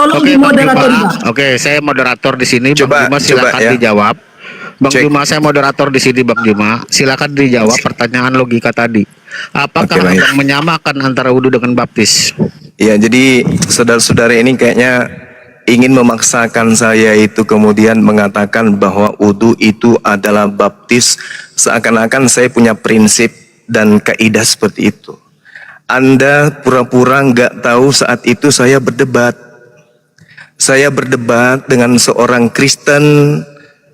tolong Oke, di Bang moderator. Juma. Oke, saya moderator di sini. Coba, Bang Juma silakan ya. dijawab. Bang Cek. Juma, saya moderator di sini, Bang Juma. Silakan dijawab pertanyaan logika tadi. Apakah Oke, baik. Abang menyamakan antara wudhu dengan baptis? Ya, jadi saudara-saudara ini kayaknya ingin memaksakan saya itu kemudian mengatakan bahwa wudhu itu adalah baptis, seakan-akan saya punya prinsip dan kaidah seperti itu. Anda pura-pura nggak tahu saat itu saya berdebat. Saya berdebat dengan seorang Kristen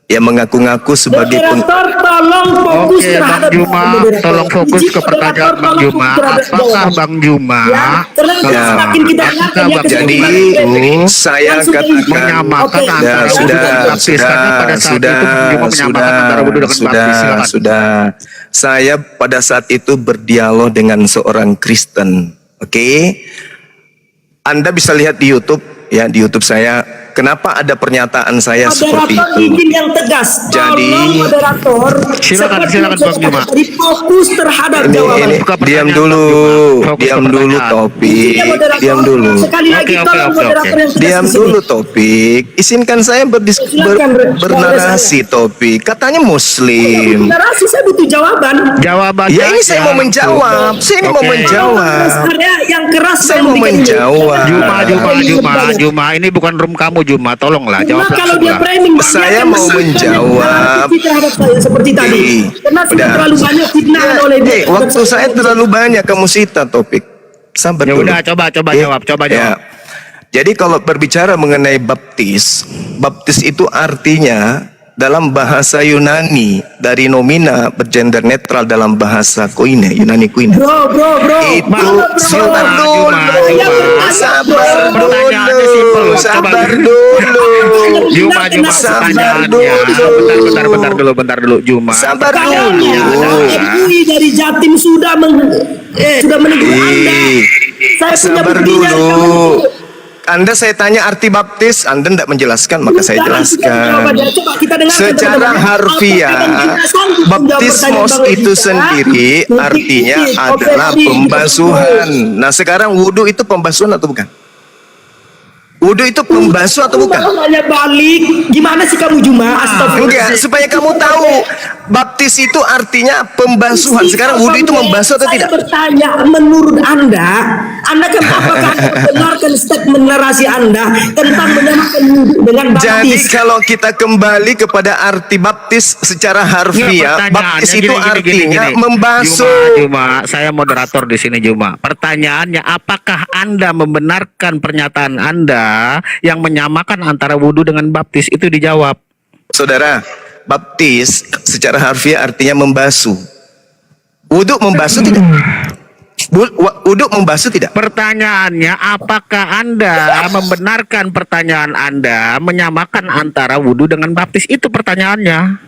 yang mengaku-ngaku sebagai Moderator tolong fokus Oke, Bang terhadap Juma, moderator. tolong fokus Izin ke pertanyaan moderator, Bang tolong Juma. fokus terhadap Apakah jawaban. Bang Juma Ya, karena Ya. semakin kita Apakah dengarkan ya, Bang Jadi Juma saya langsung ke katakan inti. menyamakan Oke, antara wudhu sudah, dan baptis? Karena pada saat itu Bang Juma menyamakan antara wudhu dengan baptis. Silakan. sudah. Saya pada saat itu berdialog dengan seorang Kristen. Oke, Anda bisa lihat di YouTube, ya, di YouTube saya. Kenapa ada pernyataan saya seperti moderator itu? izin yang tegas. Jadi- Tolong moderator Silakan, seperti silakan, yang saya Bang Juma. katakan tadi, fokus terhadap jawaban. Ini Buka diam pertanyaan, dulu, Bang Juma. Fokus ke diam dulu pertanyaan. topik, Izinnya moderator, diam dulu. sekali lagi Oke, tolong oke. moderator yang tegas Diam di sini. dulu topik. Izinkan saya Silakan, bernarasi topik. Katanya Muslim. Narasi saya butuh jawaban. Jawabannya Ya ini saya aja mau menjawab. Saya ini mau Oke. menjawab. Area yang keras Saya dalam mau memberikan ini. menjawab. Juma, ini bukan room kamu, Juma. Tolonglah Cuma jawab kalau langsung dia lah. framing, dia Saya akan mau menyerang menjawab. terhadap saya seperti tadi. Karena sudah Udah. terlalu banyak fitnah oleh dia. Waktu saya terlalu banyak, kamu sita topik. Sabar Ya dulu. udah, coba Ya. jawab, coba Ya. jawab. Jadi kalau berbicara mengenai baptis, baptis itu artinya dalam bahasa Yunani dari nomina bergender netral dalam bahasa koine, Yunani koine. Bro. Itu Bro. sabar Juma, dulu, sabar Pertanyaannya simpel, dulu, coba. sabar dulu. Juma, Sabar pertanyaannya. dulu. Bentar dulu, Juma. Sabar Kayaknya dulu. MUI dari Jatim sudah menegur Anda. Saya punya Sabar buktinya. dulu. Anda saya tanya arti baptis, Anda tidak menjelaskan, maka saya jelaskan. Coba kita dengarkan, Secara teman-teman. harfiah, Apakah kita sanggup menjawab baptismos pertanyaan itu Bang sendiri Rizka? artinya Oke, adalah oke. pembasuhan. Nah sekarang wudhu itu pembasuhan atau bukan? Wudhu itu pembasuh atau bukan? Kamu nanya balik, gimana sih kamu Juma? Astagfirullah. Enggak, supaya kamu tahu baptis itu artinya pembasuhan. Sekarang wudhu itu membasuh atau Saya tidak? bertanya, menurut Anda kan apakah Anda benarkan statement narasi Anda tentang menyamakan wudhu dengan Jadi baptis? kalau kita kembali kepada arti baptis secara harfiah, baptis itu artinya membasuh. Juma, saya moderator di sini, Juma. Pertanyaannya, apakah Anda membenarkan pernyataan Anda yang menyamakan antara wudhu dengan baptis? Itu dijawab. Saudara, baptis secara harfiah artinya membasuh. Wudhu membasuh tidak? Wudhu membasuh tidak? Pertanyaannya, apakah Anda membenarkan pertanyaan Anda menyamakan antara wudhu dengan baptis? Itu pertanyaannya.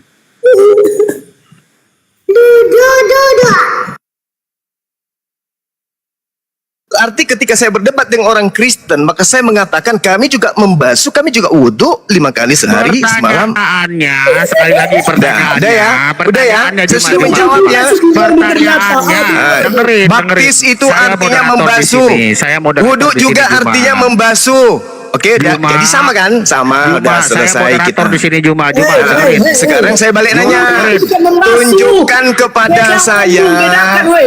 Arti ketika saya berdebat dengan orang Kristen, maka saya mengatakan kami juga membasuh, kami juga wudhu 5 kali sehari semalam. Pertanyaannya, sekali lagi pertanyaannya. Udah ya? Pertanyaannya, Saya sudah menjawab ya. Pertanyaannya, dengerin. Baptis itu Saya artinya moderator di membasuh. sini. Saya moderator Wudhu di juga sini, Juma. artinya membasuh. Oke, Juma. jadi sama kan? Sama, Juma, udah saya selesai moderator kita. di sini, Juma. Dengerin. Sekarang saya balik nanya. Tunjukkan kepada saya.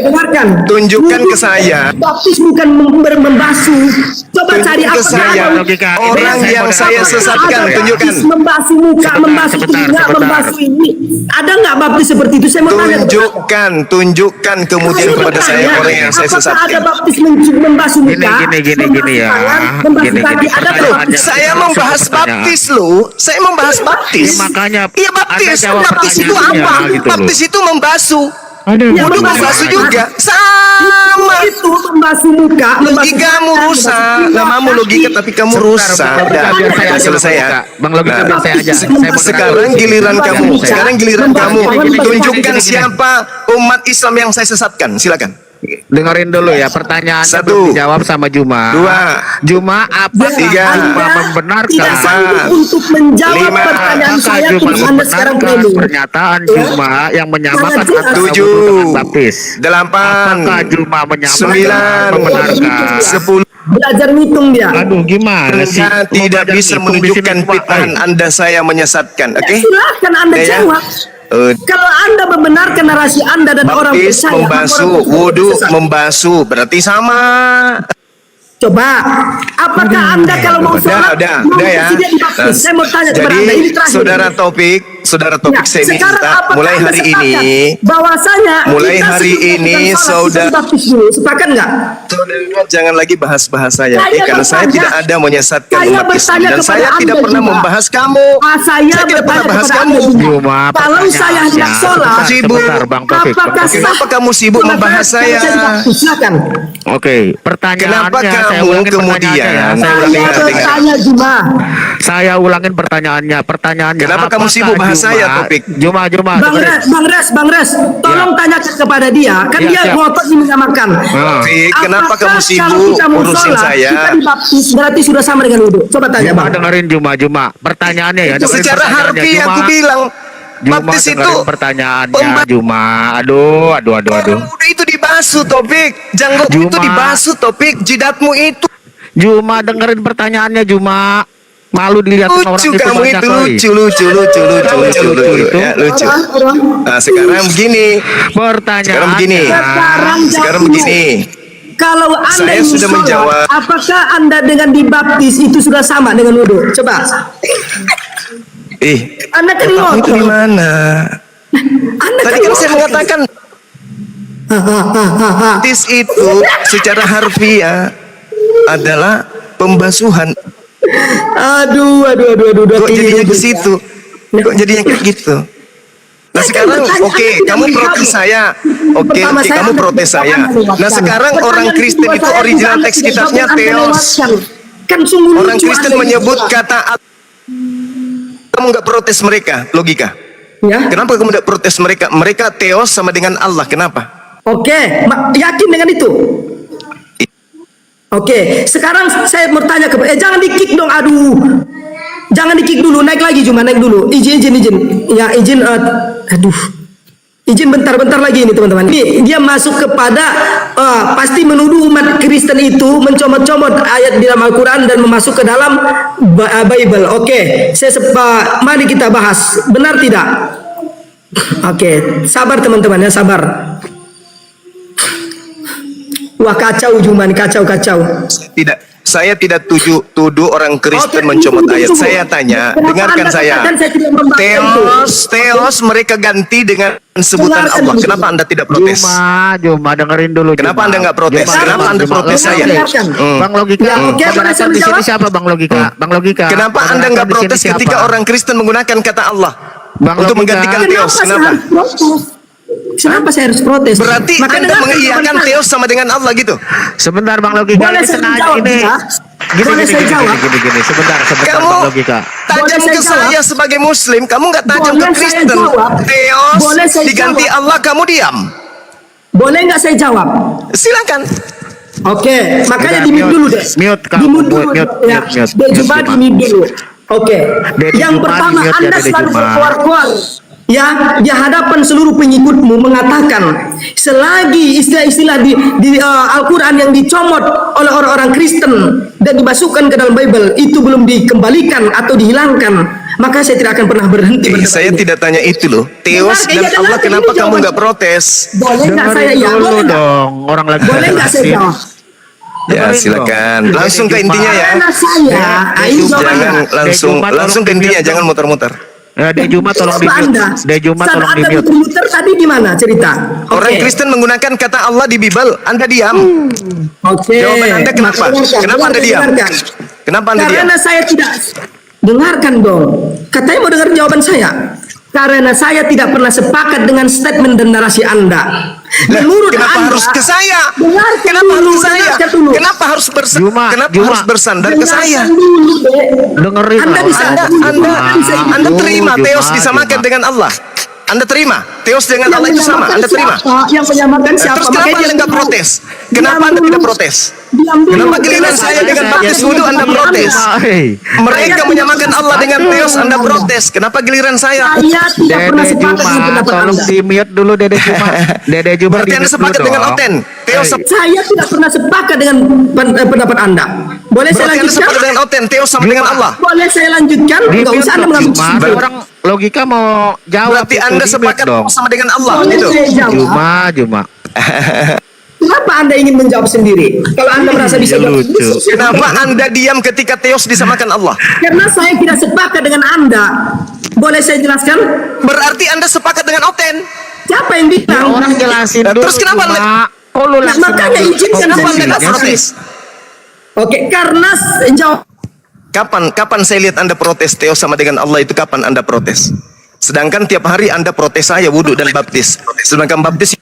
Dengarkan. Tunjukkan ke saya. Baptis bukan membasuh. Coba cari Tunjuk apa ke saya. logika. Ini Orang saya yang moderator. saya sesatkan, Ada tunjukkan. baptis membasuh muka, membasuh telinga, sebentar. membasuh ini. Ada nggak baptis seperti itu? Saya mau tanya. Tunjukkan kemudian kepada saya orang yang saya Apakah ada sesatkan. baptis membasuh muka? Gini ya. Membasuh Gini. kaki. Ada nggak Loh, baptis? saya membahas baptis loh. Saya membahas baptis. Ya, makanya Iya baptis. Anda jawab Baptis itu pertanyaannya, apa? gitu loh. Baptis itu membasuh. Ya, Wudhu membasuh juga. Sama. Itu membasuh muka. Logikamu rusak. Namamu logika tapi kamu rusak. Logika biar saya aja, selesai ya. Bang, logika biar saya aja. Saya moderator. Sekarang giliran kamu. Sekarang giliran kamu. Gini. Tunjukkan siapa umat Islam yang saya sesatkan. Silakan. Dengerin dulu ya, pertanyaannya Satu. belum dijawab sama Juma. Dua. Juma, apakah Tiga. Juma Anda membenarkan? tidak sanggup untuk menjawab Lima. pertanyaan Apakah saya, Juma terus Anda sekarang membenarkan framing. pernyataan Ya. Juma yang menyamakan Sangat jelas. antara wudu Tujuh. dengan baptis? Delapan. Apakah Juma menyamakan? Sembilan. Membenarkan? 10. Belajar ngitung dia. Aduh, gimana sih? Anda Mau tidak belajar bisa ngitung di sini menunjukkan cuma, fitnahan Anda saya menyesatkan, oke? Silakan Anda Ya, ya. jawab. Kalau Anda membenarkan narasi Anda dan orang Baptis percaya, membasuh, orang percaya wudu sesat. membasuh, berarti sama. Coba, apakah Anda kalau mau sholat, mau Udah ya. bersedia dibaptis? Nah, Saya mau tanya kepada jadi, Anda, ini terakhir. saudara topik Ya, saya sekarang minta apakah mulai Anda hari sepakat ini, bahwasanya mulai kita hari sebelum ini, melakukan sholat, saudara- kita dibaptis dulu, sepakat nggak? saudara jangan lagi bahas-bahas saya, Saya karena saya bertanya- tidak ada menyesatkan saya umat Islam bertanya dan kepada saya tidak Anda pernah juga. membahas kamu. Saya tidak pernah bertanya bahas kepada kamu. Anda juga. Juma, Kalau saya hendak pertanyaannya, sholat, sebentar, Bang Taufik. apakah Bang Taufik. Kenapa kamu sibuk sholat membahas saya? dibaptis? Silakan. Oke, pertanyaannya Kenapa saya kamu ulangin kemudian- pertanyaannya ya. Saya Saya ulangin Dengar, bertanya Juma. Saya ulangin pertanyaannya. Pertanyaannya. Kenapa kamu apakah sibuk bahas Juma- saya, Topik? Juma, Bang Res, tolong tanyakan kepada dia. Kan Ya, dia siap. ngotot ini menyamakan. Taufik, kenapa kamu Apakah sibuk kalau kita mau urusin sholat, saya? Kita dibaptis berarti sudah sama dengan wudhu. Coba tanya Juma, Bang. dengerin Juma. Pertanyaannya ya. dengerin Secara pertanyaannya, harfiah Juma. aku bilang Juma, baptis itu dengerin pertanyaannya pemba- Juma. Aduh. Wudu itu dibasuh, Topik. Janggutmu itu Juma. dibasuh, Topik. Jidatmu itu Juma, dengerin pertanyaannya Juma. Malu dilihat orang lucu itu kamu banyak itu, kali. lucu. itu. Ya, lucu. Nah, sekarang begini. Pertanyaannya. Sekarang begini. Kalau Anda Saya ingin sudah sholat, menjawab. apakah Anda dengan dibaptis itu sudah sama dengan wudhu? Coba. Anda kan otakmu itu di ngotot. mana? Anda Tadi kan saya mengatakan Hahaha. baptis itu secara harfiah adalah pembasuhan. Aduh. Kok jadinya ke situ? Kok jadinya kayak gitu? Nah sekarang oke, kamu protes saya. Oke, kamu protes saya. Nah sekarang orang Kristen itu original teks kitabnya Theos. Kan sungguh Orang lucu Kristen Anda menyebut ini. kata kamu nggak protes mereka, logika. Ya. Kenapa kamu tidak protes mereka? Mereka Theos sama dengan Allah, kenapa? Oke, yakin dengan itu? Oke, sekarang saya bertanya kepada jangan di-kick dong, aduh. Jangan di-kick dulu, naik lagi cuma naik dulu. Izin. Ya, izin aduh. Izin bentar lagi ini teman-teman. Ini dia masuk kepada pasti menuduh umat Kristen itu mencomot-comot ayat di dalam Al-Qur'an dan memasuk ke dalam Bible. Oke, mari kita bahas. Benar tidak? Oke, sabar teman-teman ya, sabar. Wah kacau Juman, kacau. Tidak, saya tidak tuduh orang Kristen Oke, mencomot tunggu. ayat. Saya tanya, Kenapa dengarkan Anda saya. katakan saya tidak membantah itu? Theos mereka ganti dengan sebutan Dengarkan Allah. dulu. Kenapa Anda tidak protes? Juma, dengerin dulu. Kenapa Juma. Anda nggak protes? Juma, Kenapa Anda protes saya? Dengarkan. Bang Logika, Ya, oke, moderator boleh saya di sini menjawab? siapa Bang Logika? Bang Logika. Kenapa Anda nggak moderator di protes sini siapa? ketika orang Kristen menggunakan kata Allah Bang untuk Logika. menggantikan Theos? saya Kenapa? harus protes? Kenapa saya harus protes? Berarti Maka Anda dengarkan mengiyakan teman-teman. Theos sama dengan Allah gitu? Sebentar Bang Logika, Boleh ini saya sengaja menjawab, ini. ya? Boleh saya jawab? Gini. Sebentar Kamu Bang Logika. tajam Boleh ke saya jawab? saya sebagai Muslim, kamu nggak tajam Boleh ke saya Kristen. jawab? Theos Boleh saya diganti jawab? Allah, kamu diam. Boleh nggak saya jawab? Silakan. Oke, makanya Udah, di mute mute. dulu deh. Mute, kamu. Di mute dulu. Mute. Ya, Juma di mute dulu. Oke. Dedi Yang Juma pertama di mute ya, Anda Dedi selalu Juma. berkuar-kuar. Ya, di hadapan seluruh pengikutmu mengatakan selagi istilah-istilah di Al-Quran yang dicomot oleh orang-orang Kristen dan dimasukkan ke dalam Bible itu belum dikembalikan atau dihilangkan, maka saya tidak akan pernah berhenti. berdebat Saya ini. tidak tanya itu loh. Theos Dengar, dan iya, Allah, dengar, kenapa ini kamu jawaban. nggak protes? Boleh nggak saya Dengerin ya? dulu Boleh nggak? dong, orang lagi Boleh nggak saya jelasin. jawab? Ya Dengerin silakan. dong. Langsung ke Dedi Juma. intinya ya. Karena saya, ini jawabannya. Jangan langsung ke intinya, jangan muter-muter. De Juma tolong di Coba mute. Anda, De Juma saat tolong di Anda mute. muter-muter tadi di mana cerita? Orang Oke. Kristen menggunakan kata Allah di Bible, Anda diam. Oke. Jawaban Anda kenapa? Dengarkan, Kenapa Anda diam? dengarkan. Kenapa Anda diam? Karena saya tidak dengarkan dong. Katanya mau dengar jawaban saya. Karena saya tidak pernah sepakat dengan statement dan narasi Anda. Lah, Menurut kenapa Anda, harus ke saya? dengarkan Kenapa dulu, harus ke saya? dengarkan dulu. Kenapa harus Juma, harus bersandar ke saya? Dengarkan dulu, Dek. Dengerin Anda lah, bisa- orang Anda- Juma. bisa- Anda terima Juma, Theos disamakan Juma. dengan Allah? Anda terima? Teos dengan Allah itu sama, Anda terima? Yang menyamakan siapa? Terus kenapa Anda nggak protes? Kenapa Anda tidak protes? Kenapa giliran saya dengan baptis wudhu Anda protes? Mereka menyamakan Allah dengan Teos, Anda protes. Kenapa giliran saya? Saya tidak pernah Dede sepakat dengan Juma, pendapat tolong Anda. di mute dulu Dede Juma. Dede Juma Berarti Anda di-mute sepakat dulu dengan dong. Oten. Teos Saya tidak pernah sepakat dengan pendapat Anda. Boleh saya berarti Anda lanjutkan? sepakat dengan Oten. Teos sama dengan Allah. Boleh saya lanjutkan? Enggak usah Anda mengambil Juma, kesimpulan. orang logika mau jawab. Berarti itu, Anda di-mute sepakat dong. sama dengan Allah Boleh gitu. saya jawab? Juma. Kenapa Anda ingin menjawab sendiri? Kalau Anda merasa bisa Ya, jawab lucu. sendiri, Kenapa Anda diam ketika Teos disamakan Allah? karena saya tidak sepakat dengan Anda. Boleh saya jelaskan? Berarti Anda sepakat dengan Oten. Siapa yang bilang? Orang jelasin dulu. Terus kenapa Juma. Anda- Oh, lu langsung Makanya ambil izinkan Kenapa saya Anda nggak jelaskan. protes? Oke, karena jawab. Kapan saya lihat Anda protes Teos sama dengan Allah itu kapan Anda protes? Sedangkan tiap hari Anda protes saya wudhu dan baptis. Sedangkan baptis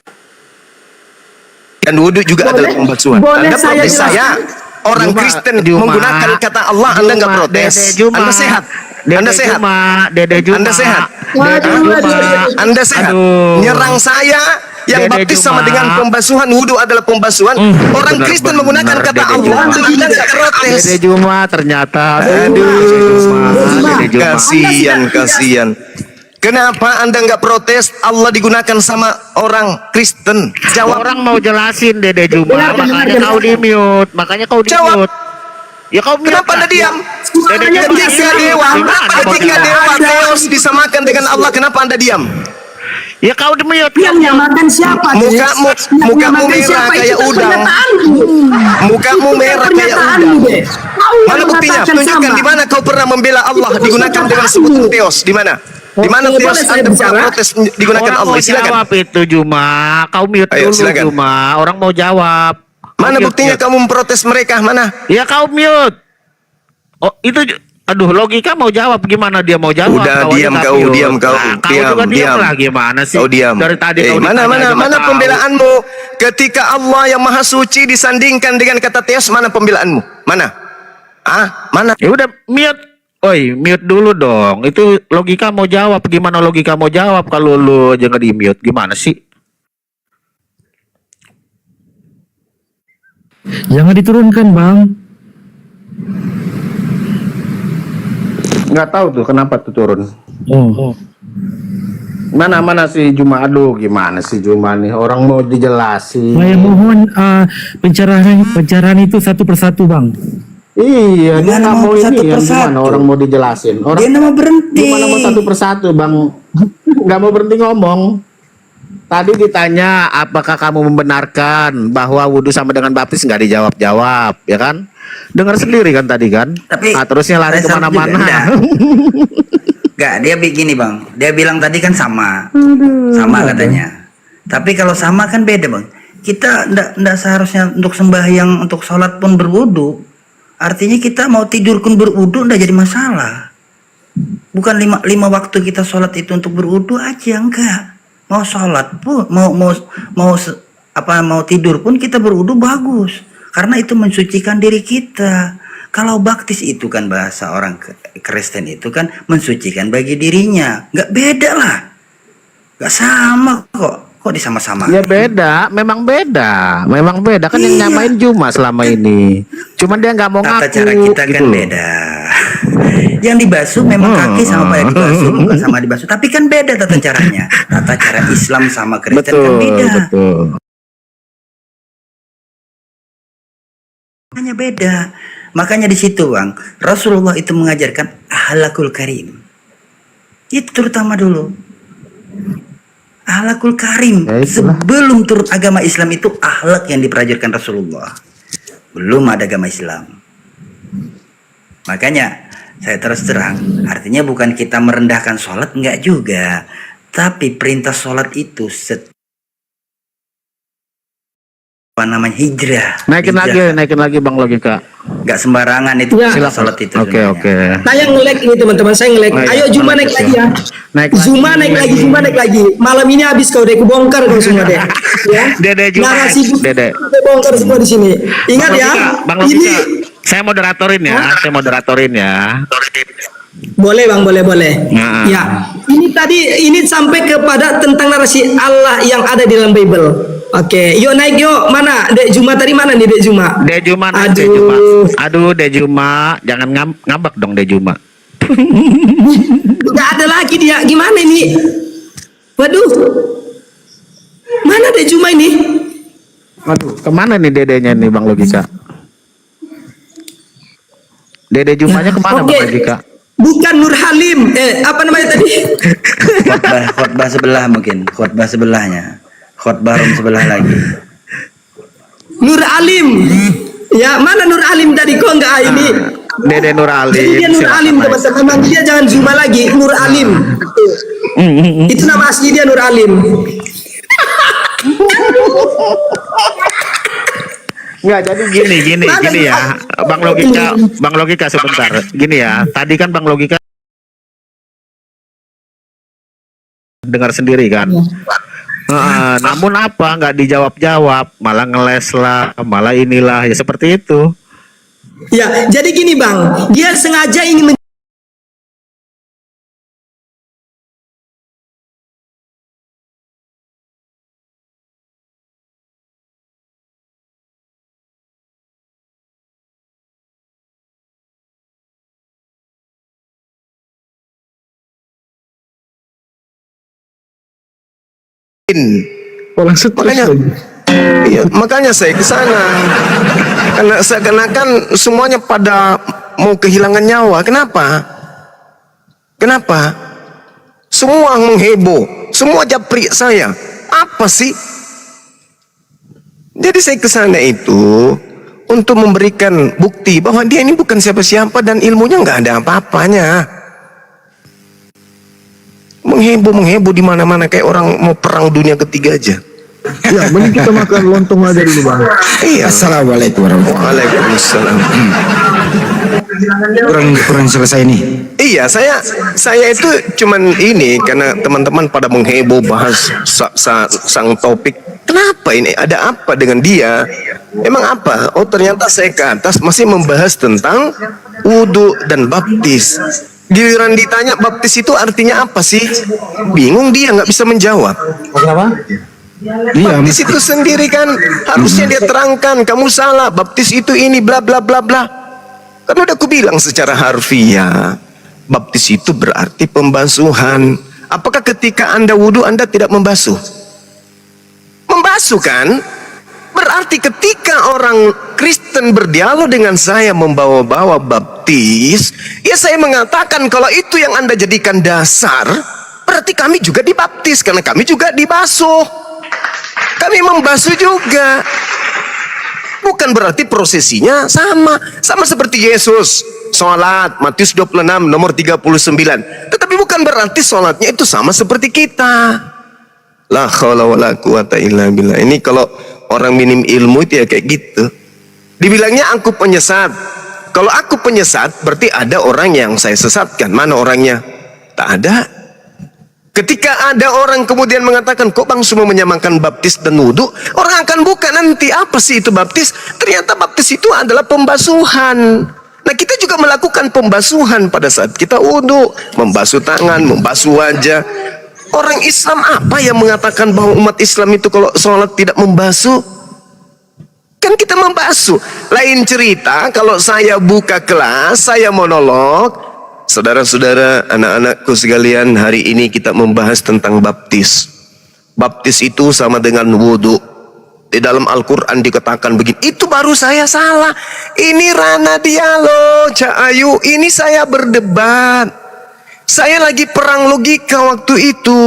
dan wudhu juga adalah pembasuhan. boleh Anda saya protes saya jelaskan? orang Juma, Kristen Juma, menggunakan kata Allah, Anda nggak Juma, protes. Dede Juma. Anda sehat. Dede Anda sehat. Juma, Dede Juma. Anda sehat. Dede Waduh, Juma. waduh. Anda sehat. Aduh. Nyerang saya yang Dede baptis sama Juma. dengan pembasuhan, wudhu adalah pembasuhan. Orang benar, Kristen benar, menggunakan kata Dede Allah, Juma. Anda nggak protes. Dede Juma ternyata. Aduh. Dede Juma. Kasian. Kenapa Anda nggak protes? Allah digunakan sama orang Kristen. Jawab. Orang mau jelasin Dede Juma, Dengarkan, makanya dengarkan. kau di mute, makanya kau di Jawab. mute. Ya kau mute. Kenapa Anda lah. diam? Dede Juma Ketika diam. dewa, Gimana kau ketika diam? dewa Teos disamakan dengan Allah, kenapa Anda diam? Ya kau di mute. Yang menyamakan siapa? Mukamu- Des? Yang mukamu menyamakan merah siapa? kayak Itu kan udang. pernyataanmu. Mukamu Itu kan merah kayak pernyataanmu, udang. Des. Kau yang Mana buktinya? mengatakan Tunjukkan sama. di mana kau pernah membela Allah Itu digunakan dengan pernyataanmu. sebutan Teos. Di mana? Di mana Oke, Teos boleh saya Anda pernah bicara? protes digunakan Orang Allah? mau Silakan. jawab itu Juma, kau mute Ayo, dulu silakan. Juma. Orang mau jawab. Mana Mute, buktinya mute. kamu memprotes mereka? Mana? Ya kau mute. Oh itu, aduh logika mau jawab gimana dia mau jawab? Udah Kau aja diam nggak kau, mute. diam kau, Nah, kau diam, juga diam diam. lah gimana sih? Kau diam. Dari tadi kau Mana ditanya aja mana nggak tahu. pembelaanmu ketika Allah yang Maha Suci disandingkan dengan kata Teos? Mana pembelaanmu? Mana? Mana? Ya udah mute. Oi, mute dulu dong. Itu logika mau jawab. Gimana logika mau jawab kalau lu aja nggak di mute? Gimana sih? Jangan diturunkan, Bang. Nggak tahu tuh kenapa tuh turun. Oh. Mana si Juma? Aduh, gimana sih Juma nih? Orang mau dijelasin. Saya mohon pencerahan itu satu persatu, Bang. Iya, dia Gimana nggak mau mau satu ini yang persatu? gimana orang mau dijelasin. Dia Orang nama berhenti. gimana mau satu persatu, Bang? Nggak mau berhenti ngomong. Tadi ditanya apakah kamu membenarkan bahwa wudhu sama dengan baptis, nggak dijawab-jawab, ya kan? Dengar sendiri kan tadi kan? Tapi Nah, terusnya lari saya salut juga, kemana-mana. enggak. Enggak, dia begini bang. Dia bilang tadi kan sama, sama katanya. Tapi kalau sama kan beda bang. Kita ndak seharusnya untuk sembahyang, untuk sholat pun berwudu. Artinya kita mau tidur pun berwudu ndak jadi masalah. Bukan lima waktu kita sholat itu untuk berwudu aja, enggak. Mau sholat pun, mau tidur pun kita berwudu bagus. Karena itu mensucikan diri kita. Kalau baptis itu kan bahasa orang Kristen itu kan mensucikan bagi dirinya. Nggak beda lah. Nggak sama kok. Kok disama-sama? Ya beda, memang beda. Memang beda kan yang Iya. nyamain Juma selama ini. Cuman dia nggak mau Tata ngaku cara kita gitu kan loh. beda. Yang dibasuh memang kaki sama pada dibasuh, bukan sama dibasuh. Tapi kan beda tata caranya. Tata cara Islam sama Kristen kan Betul, beda. betul. Hanya beda. Makanya di situ bang, Rasulullah itu mengajarkan ahlakul karim. Itu terutama dulu. Ahlakul karim. Ya, itulah. Sebelum turun agama Islam itu ahlak yang diperajarkan Rasulullah. Belum ada agama Islam. Makanya saya terus terang, artinya bukan kita merendahkan sholat, enggak juga. Tapi perintah sholat itu apa namanya hijrah. Naikin lagi Bang logika. Nggak sembarangan itu Ya. silakan sholat itu. Oke, sebenarnya. oke. Saya nge-lag ini teman-teman, saya nge-lag. Oh, iya. Ayo Juma naik lagi ya. Zuma naik lagi. Malam ini habis kau deh, kubongkar kau semua deh. Ya. Dede Juma. Narasi Dede. bongkar semua di sini. Ingat ya, Bang ini logika. Saya moderatorin ya. boleh bang, boleh. Nah. Ya, ini tadi ini sampai kepada tentang narasi Allah yang ada di dalam Bible. Oke, yuk naik yuk. Mana Dek Juma tadi, mana nih Dek Juma? Dek Juma, Aduh. Dek Juma. Aduh, Dek Juma, jangan ngambek dong Dek Juma. Gak ada lagi dia. Gimana ini? Waduh. Mana Dek Juma ini? Aduh, kemana nih dedenya nih Bang Logika? Dede Jumanya kemana Oke. Bang Logika? Bukan Nur Halim. Apa namanya tadi? Khotbah sebelah mungkin, khotbah sebelahnya. Khotbah room sebelah lagi. Nur Alim. Ya, mana Nur Alim tadi? Kok enggak ini? Dede Nur Jadi Alim. dia Nur silakan Alim naik. teman-teman. Memang dia jangan Zuma lagi, Nur Alim. Itu nama asli dia Nur Alim. Enggak, jadi gini Mana ya. dia? Bang Logika sebentar. Gini ya, tadi kan Bang Logika dengar sendiri kan. Namun apa nggak dijawab-jawab, malah ngeles lah, malah inilah ya seperti itu. Ya, jadi gini Bang, dia sengaja ingin Makanya, iya, makanya saya ke sana. Karena seakan-akan semuanya pada mau kehilangan nyawa. Kenapa? Kenapa? Semua mengheboh, semua japri saya. Apa sih? Jadi saya ke sana itu untuk memberikan bukti bahwa dia ini bukan siapa-siapa dan ilmunya nggak ada apa-apanya. Mengheboh di mana-mana kayak orang mau perang dunia ketiga aja. Ya, mending kita makan lontong aja dulu Bang. Iya. Assalamualaikum warahmatullahi Waalaikumsalam. Kurang selesai nih. Iya, saya itu cuman ini karena teman-teman pada mengheboh bahas sang topik. Kenapa ini? Ada apa dengan dia? Emang apa? Oh, ternyata saya ke atas masih membahas tentang wudhu dan baptis. Giliran ditanya baptis itu artinya apa sih? Bingung dia, nggak bisa menjawab. Kenapa? Iya, Baptis itu sendiri kan harusnya dia terangkan, kamu salah, baptis itu ini bla bla bla bla. Kan udah aku bilang secara harfiah, baptis itu berarti pembasuhan. Apakah ketika Anda wudhu Anda tidak membasuh? Membasuh kan? Berarti ketika orang Kristen berdialog dengan saya membawa-bawa baptis, ya saya mengatakan kalau itu yang Anda jadikan dasar, berarti kami juga dibaptis karena kami juga dibasuh. Kami membasuh juga. Bukan berarti prosesinya sama. Sama seperti Yesus sholat, Matius 26 nomor 39. Tetapi bukan berarti sholatnya itu sama seperti kita. La haula wala quwata illa billah. Ini kalau orang minim ilmu itu ya kayak gitu. Dibilangnya aku penyesat. Kalau aku penyesat berarti ada orang yang saya sesatkan. Mana orangnya? Tak ada. Ketika ada orang kemudian mengatakan, kok bang semua menyamakan baptis dan wudhu, orang akan buka nanti apa sih itu baptis? Ternyata baptis itu adalah pembasuhan. Nah, kita juga melakukan pembasuhan pada saat kita wudhu, membasuh tangan, membasuh wajah. Orang Islam apa yang mengatakan bahwa umat Islam itu kalau sholat tidak membasuh? Kan kita membasuh. Lain cerita kalau saya buka kelas, saya monolog. Saudara-saudara, anak-anakku sekalian, hari ini kita membahas tentang baptis. Baptis itu sama dengan wudhu. Di dalam Al-Quran dikatakan begini, itu baru saya salah. Ini ranah dialog, Cak Ayu. Ini saya berdebat. Saya lagi perang logika waktu itu.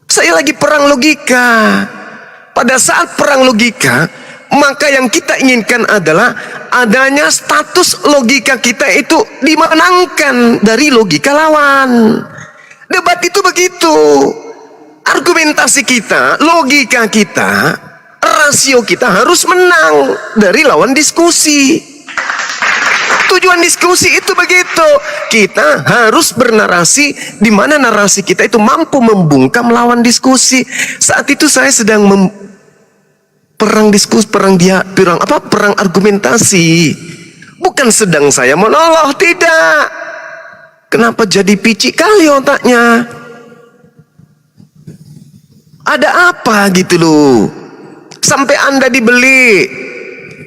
Saya lagi perang logika. Pada saat perang logika, maka yang kita inginkan adalah adanya status logika kita itu dimenangkan dari logika lawan. Debat itu begitu. Argumentasi kita, logika kita, rasio kita harus menang dari lawan diskusi. Tujuan diskusi itu begitu. Kita harus bernarasi di mana narasi kita itu mampu membungkam lawan diskusi. Saat itu saya sedang perang diskusi, perang argumentasi. Bukan sedang saya monolog, tidak. Kenapa jadi picik kali otaknya? Ada apa gitu loh? Sampai Anda dibeli.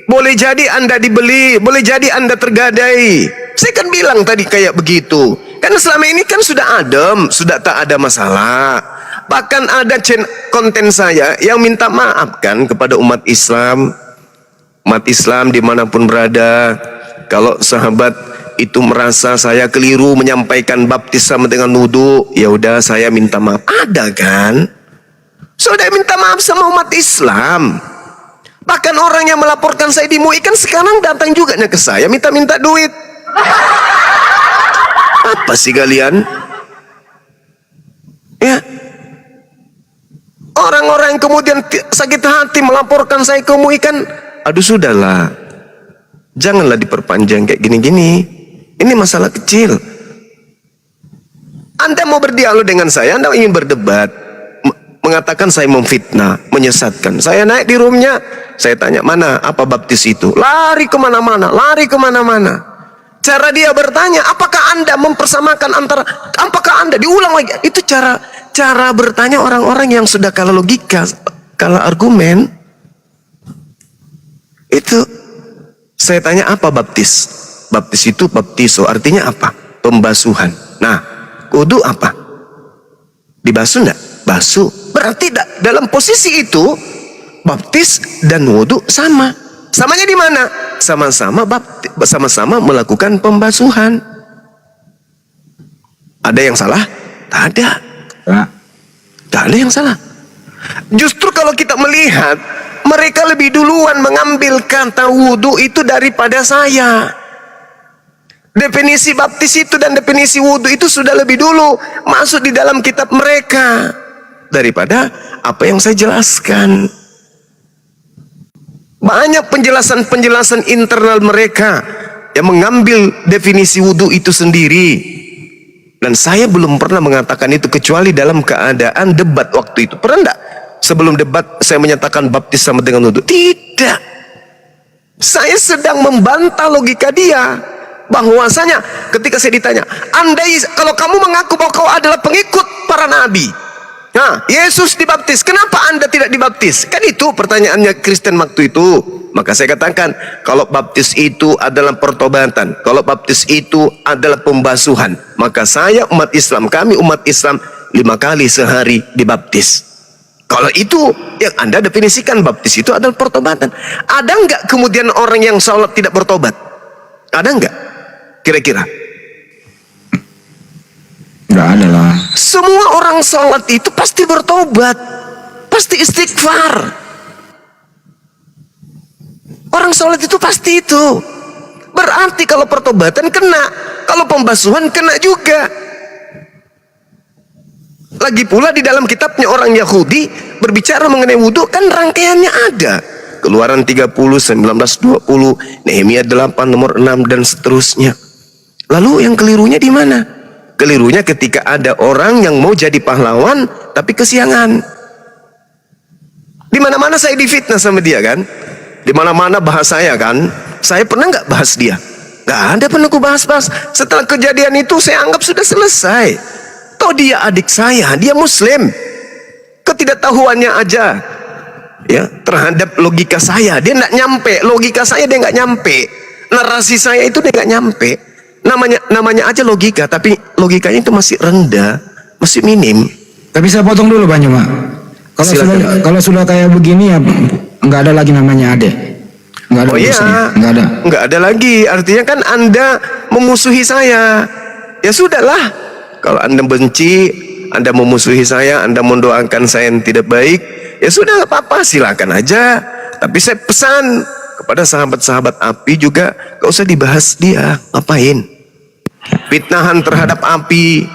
Boleh jadi Anda dibeli, boleh jadi Anda tergadai. Saya kan bilang tadi kayak begitu. Karena selama ini kan sudah adem, sudah tak ada masalah. Bahkan ada konten saya yang minta maaf kan kepada umat Islam. Umat Islam dimanapun berada. Kalau sahabat itu merasa saya keliru menyampaikan baptis sama dengan wudu, ya udah saya minta maaf. Ada kan? Sudah minta maaf sama umat Islam. Bahkan orang yang melaporkan saya di MUI kan sekarang datang juga ke saya minta-minta duit. Apa sih kalian? Ya. Orang-orang yang kemudian sakit hati melaporkan saya ke MUI kan, aduh sudahlah. Janganlah diperpanjang kayak gini-gini. Ini masalah kecil. Anda mau berdialog dengan saya, Anda ingin berdebat, mengatakan saya memfitnah, menyesatkan. Saya naik di roomnya, saya tanya, mana apa baptis itu? Lari kemana-mana, lari kemana-mana. Cara dia bertanya, apakah Anda mempersamakan antara, apakah Anda, diulang lagi. Itu cara bertanya orang-orang yang sudah kalah logika, kalah argumen. Itu saya tanya, apa baptis? Baptis itu baptiso, artinya apa? Pembasuhan. Nah, wudu apa? Dibasuh enggak? Basuh. Berarti dalam posisi itu baptis dan wudu sama. Samanya di mana? Sama-sama melakukan pembasuhan. Ada yang salah? Tak ada. Tak ada yang salah. Justru kalau kita melihat mereka lebih duluan mengambil kata wudu itu daripada saya. Definisi baptis itu dan definisi wudu itu sudah lebih dulu masuk di dalam kitab mereka daripada apa yang saya jelaskan. Banyak penjelasan-penjelasan internal mereka yang mengambil definisi wudu itu sendiri. Dan saya belum pernah mengatakan itu kecuali dalam keadaan debat waktu itu. Pernah enggak? Sebelum debat saya menyatakan baptis sama dengan wudu? Tidak. Saya sedang membantah logika dia. Bahwasanya ketika saya ditanya, andai kalau kamu mengaku bahwa kau adalah pengikut para nabi, nah Yesus dibaptis, kenapa Anda tidak dibaptis? Kan itu pertanyaannya Kristen waktu itu. Maka saya katakan, kalau baptis itu adalah pertobatan, kalau baptis itu adalah pembasuhan, maka saya umat Islam, kami umat Islam 5 kali sehari dibaptis. Kalau itu yang Anda definisikan baptis itu adalah pertobatan. Ada enggak kemudian orang yang sholat tidak bertobat? Ada enggak? Kira-kira? Enggak ada lah. Semua orang sholat itu pasti bertobat, pasti istighfar. Orang sholat itu pasti itu. Berarti kalau pertobatan kena, kalau pembasuhan kena juga. Lagi pula di dalam kitabnya orang Yahudi berbicara mengenai wudhu kan rangkaiannya ada. Keluaran 30, 19, 20, Nehemia 8, nomor 6 dan seterusnya. Lalu yang kelirunya di mana? Kelirunya ketika ada orang yang mau jadi pahlawan tapi kesiangan. Di mana-mana saya difitnah sama dia kan? Di mana-mana bahas saya kan? Saya pernah nggak bahas dia? Nggak ada pernah aku bahas-bahas. Setelah kejadian itu saya anggap sudah selesai. Toh dia adik saya, dia Muslim. Ketidaktahuannya aja ya terhadap logika saya, dia nggak nyampe. Logika saya dia nggak nyampe. Narasi saya itu dia nggak nyampe. Namanya aja logika, tapi logikanya itu masih rendah, masih minim. Tapi saya potong dulu Bang Cuma. Kalau sudah kayak begini ya nggak ada lagi namanya adek. Nggak ada. Oh iya, nggak ada. Nggak ada lagi. Artinya kan Anda memusuhi saya. Ya sudahlah. Kalau Anda benci, Anda memusuhi saya, Anda mendoakan saya yang tidak baik, ya sudah nggak apa-apa, silakan aja. Tapi saya pesan kepada sahabat-sahabat api juga, gak usah dibahas dia, ngapain? Fitnahan terhadap api,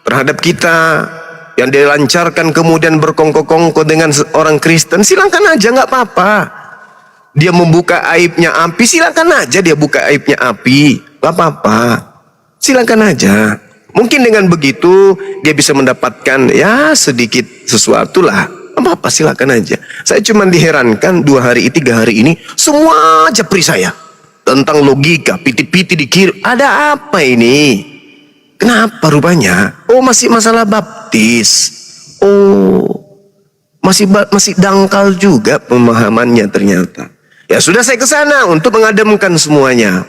terhadap kita, yang dilancarkan kemudian berkongko-kongko dengan orang Kristen, silakan aja, nggak apa-apa. Dia membuka aibnya api, silakan aja dia buka aibnya api, nggak apa-apa, silakan aja. Mungkin dengan begitu dia bisa mendapatkan ya sedikit sesuatu lah. Apa-apa silakan aja. Saya cuma diherankan 2 hari 3 hari ini semua japri saya tentang logika, piti-piti dikirim. Ada apa ini? Kenapa rupanya? Oh, masih masalah baptis. Oh, masih dangkal juga pemahamannya ternyata. Ya sudah, saya ke sana untuk mengademkan semuanya.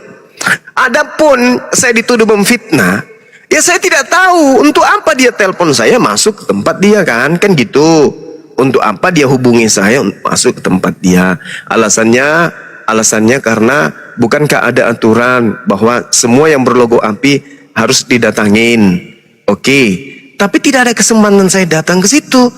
Adapun saya dituduh memfitnah, ya saya tidak tahu untuk apa dia telepon saya masuk ke tempat dia, kan gitu. Untuk apa dia hubungi saya untuk masuk ke tempat dia? Alasannya karena bukankah ada aturan bahwa semua yang berlogo api harus didatangin. Oke, tapi tidak ada kesempatan saya datang ke situ.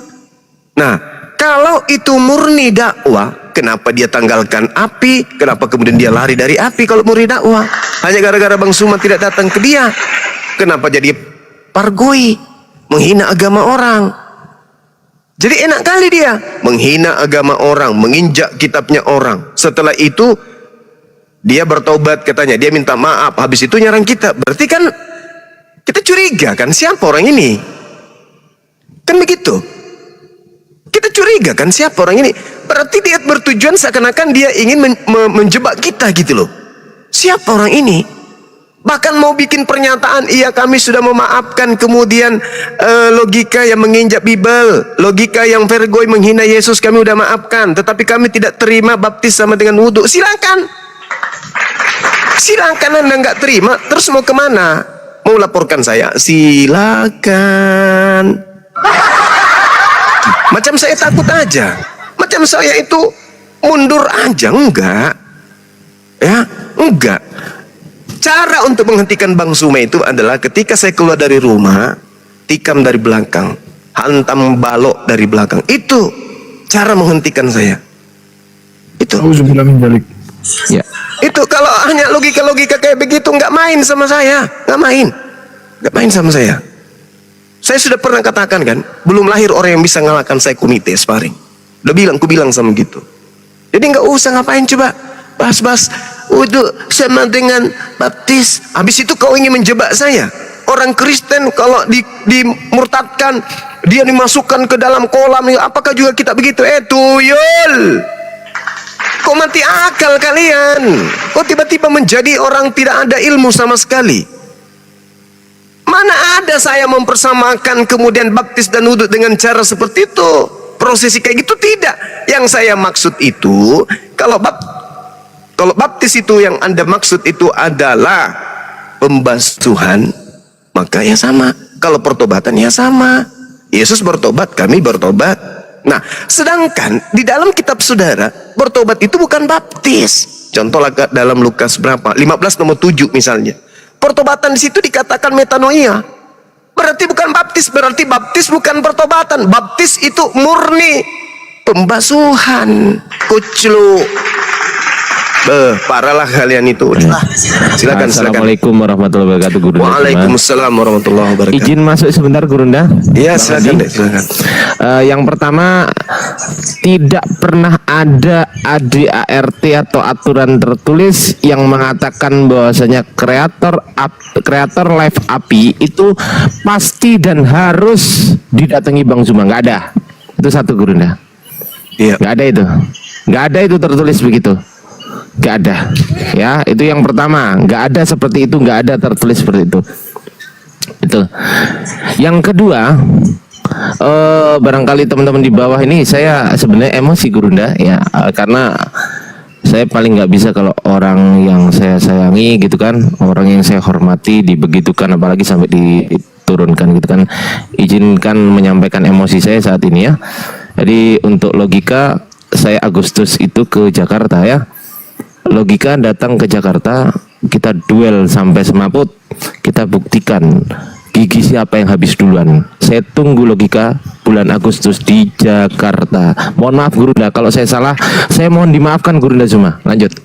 Nah, kalau itu murni dakwah, kenapa dia tanggalkan api? Kenapa kemudian dia lari dari api kalau murni dakwah? Hanya gara-gara Bang Suma tidak datang ke dia. Kenapa jadi pargoi, menghina agama orang? Jadi enak kali dia menghina agama orang, menginjak kitabnya orang. Setelah itu dia bertobat katanya, dia minta maaf, habis itu nyerang kita. Berarti kan kita curiga kan, siapa orang ini? Kan begitu. Kita curiga kan siapa orang ini? Berarti dia bertujuan seakan-akan dia ingin menjebak kita gitu loh. Siapa orang ini? Bahkan mau bikin pernyataan, iya kami sudah memaafkan, kemudian logika yang menginjak Bible, logika yang vergoi menghina Yesus kami udah maafkan, tetapi kami tidak terima baptis sama dengan wudhu. Silakan Anda nggak terima, terus mau kemana? Mau laporkan saya? Silakan. Macam saya takut aja, macam saya itu mundur aja, enggak ya, enggak. Cara untuk menghentikan Bang Suma itu adalah ketika saya keluar dari rumah, tikam dari belakang, hantam balok dari belakang. Itu cara menghentikan saya. Itu. Ya. Itu kalau hanya logika-logika kayak begitu, nggak main sama saya, nggak main sama saya. Saya sudah pernah katakan kan, belum lahir orang yang bisa ngalahkan saya komite sparring. Ku bilang sama gitu. Jadi nggak usah ngapain coba bahas-bahas wudhu sama dengan baptis. Habis itu kau ingin menjebak saya. Orang Kristen kalau dimurtadkan, dia dimasukkan ke dalam kolam, apakah juga kita begitu? Tuyul, kok mati akal kalian? Kok tiba-tiba menjadi orang tidak ada ilmu sama sekali? Mana ada saya mempersamakan kemudian baptis dan wudhu dengan cara seperti itu, prosesi kayak gitu, tidak. Yang saya maksud itu, kalau baptis itu yang Anda maksud itu adalah pembasuhan, maka ya sama. Kalau pertobatan ya sama. Yesus bertobat, kami bertobat. Nah, sedangkan di dalam kitab saudara, bertobat itu bukan baptis. Contoh dalam Lukas berapa? 15 nomor 7 misalnya. Pertobatan di situ dikatakan metanoia. Berarti bukan baptis, berarti baptis bukan pertobatan. Baptis itu murni pembasuhan. Kuclu. Parahlah kalian itu. Silakan. Assalamualaikum warahmatullahi wabarakatuh, Guru. Waalaikumsalam warahmatullahi wabarakatuh. Izin masuk sebentar, Gurunda. Iya, silakan deh, silakan. Yang pertama, tidak pernah ada ADART atau aturan tertulis yang mengatakan bahwasanya kreator live API itu pasti dan harus didatangi Bang Suma. Nggak ada. Itu satu, Gurunda. Iya. Nggak ada itu. Nggak ada itu tertulis begitu. Nggak ada. Ya, itu yang pertama. Nggak ada seperti itu. Nggak ada tertulis seperti itu. Itu. Yang kedua, barangkali teman-teman di bawah ini saya sebenarnya emosi, Gurunda, ya, karena saya paling nggak bisa kalau orang yang saya sayangi gitu kan, orang yang saya hormati dibegitukan, apalagi sampai diturunkan gitu kan. Izinkan menyampaikan emosi saya saat ini ya. Jadi untuk logika, saya Agustus itu ke Jakarta ya. Logika datang ke Jakarta, kita duel sampai semaput, kita buktikan gigi siapa yang habis duluan. Saya tunggu logika bulan Agustus di Jakarta. Mohon maaf Gurunda, kalau saya salah, saya mohon dimaafkan Gurunda Suma. Lanjut.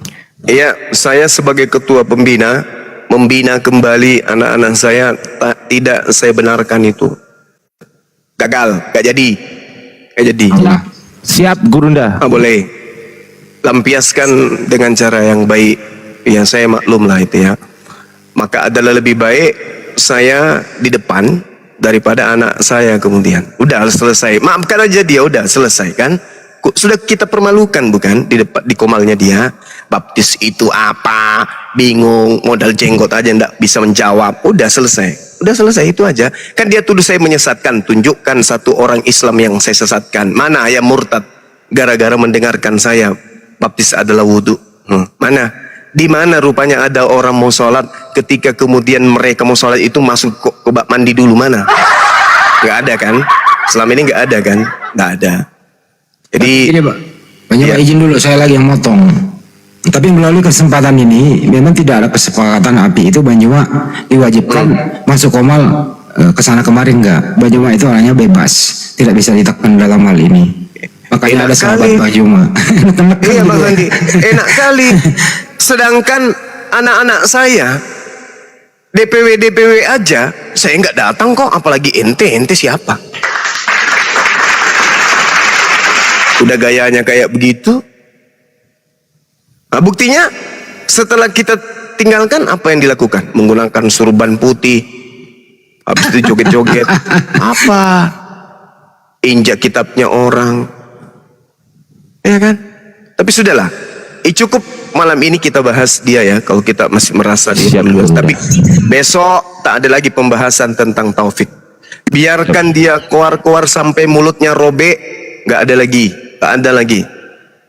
Iya, saya sebagai ketua pembina membina kembali anak-anak saya, tidak saya benarkan itu. Gagal, gak jadi. Siap Gurunda. Boleh. Lampiaskan dengan cara yang baik. Ya, saya maklum lah itu ya. Maka adalah lebih baik saya di depan daripada anak saya kemudian. Udah selesai. Maafkan aja dia, udah selesai kan? Sudah kita permalukan bukan di depan, di komalnya dia. Baptis itu apa? Bingung, modal jenggot aja ndak bisa menjawab. Udah selesai. Udah selesai, itu aja. Kan dia tuduh saya menyesatkan. Tunjukkan satu orang Islam yang saya sesatkan. Mana yang murtad gara-gara mendengarkan saya baptis adalah wudhu? Mana? Di mana rupanya ada orang mau sholat ketika kemudian mereka mau sholat itu masuk ke bak mandi dulu? Mana? Nggak ada kan? Selama ini nggak ada kan? Nggak ada. Jadi Ini Pak, banyak Iya. Pak, izin dulu saya lagi yang motong. Tapi melalui kesempatan ini memang tidak ada kesepakatan api itu Banyuma diwajibkan masuk komal ke sana kemari enggak. Banyuma itu orangnya bebas, tidak bisa ditekan dalam hal ini. Makanya Enak ada sahabat kali. Banyuma. Menekan iya gitu. Bang Sandi, enak kali. Sedangkan anak-anak saya DPW aja saya nggak datang kok, apalagi ente siapa? Udah gayanya kayak begitu. Nah, buktinya setelah kita tinggalkan apa yang dilakukan? Menggunakan surban putih, habis itu joget-joget. Apa? Injak kitabnya orang, ya kan? Tapi sudahlah. Cukup malam ini kita bahas dia ya. Kalau kita masih merasa dia Siap, luas. Bunda. Tapi besok tak ada lagi pembahasan tentang taufik. Biarkan dia keluar sampai mulutnya robek, nggak ada lagi, tak ada lagi.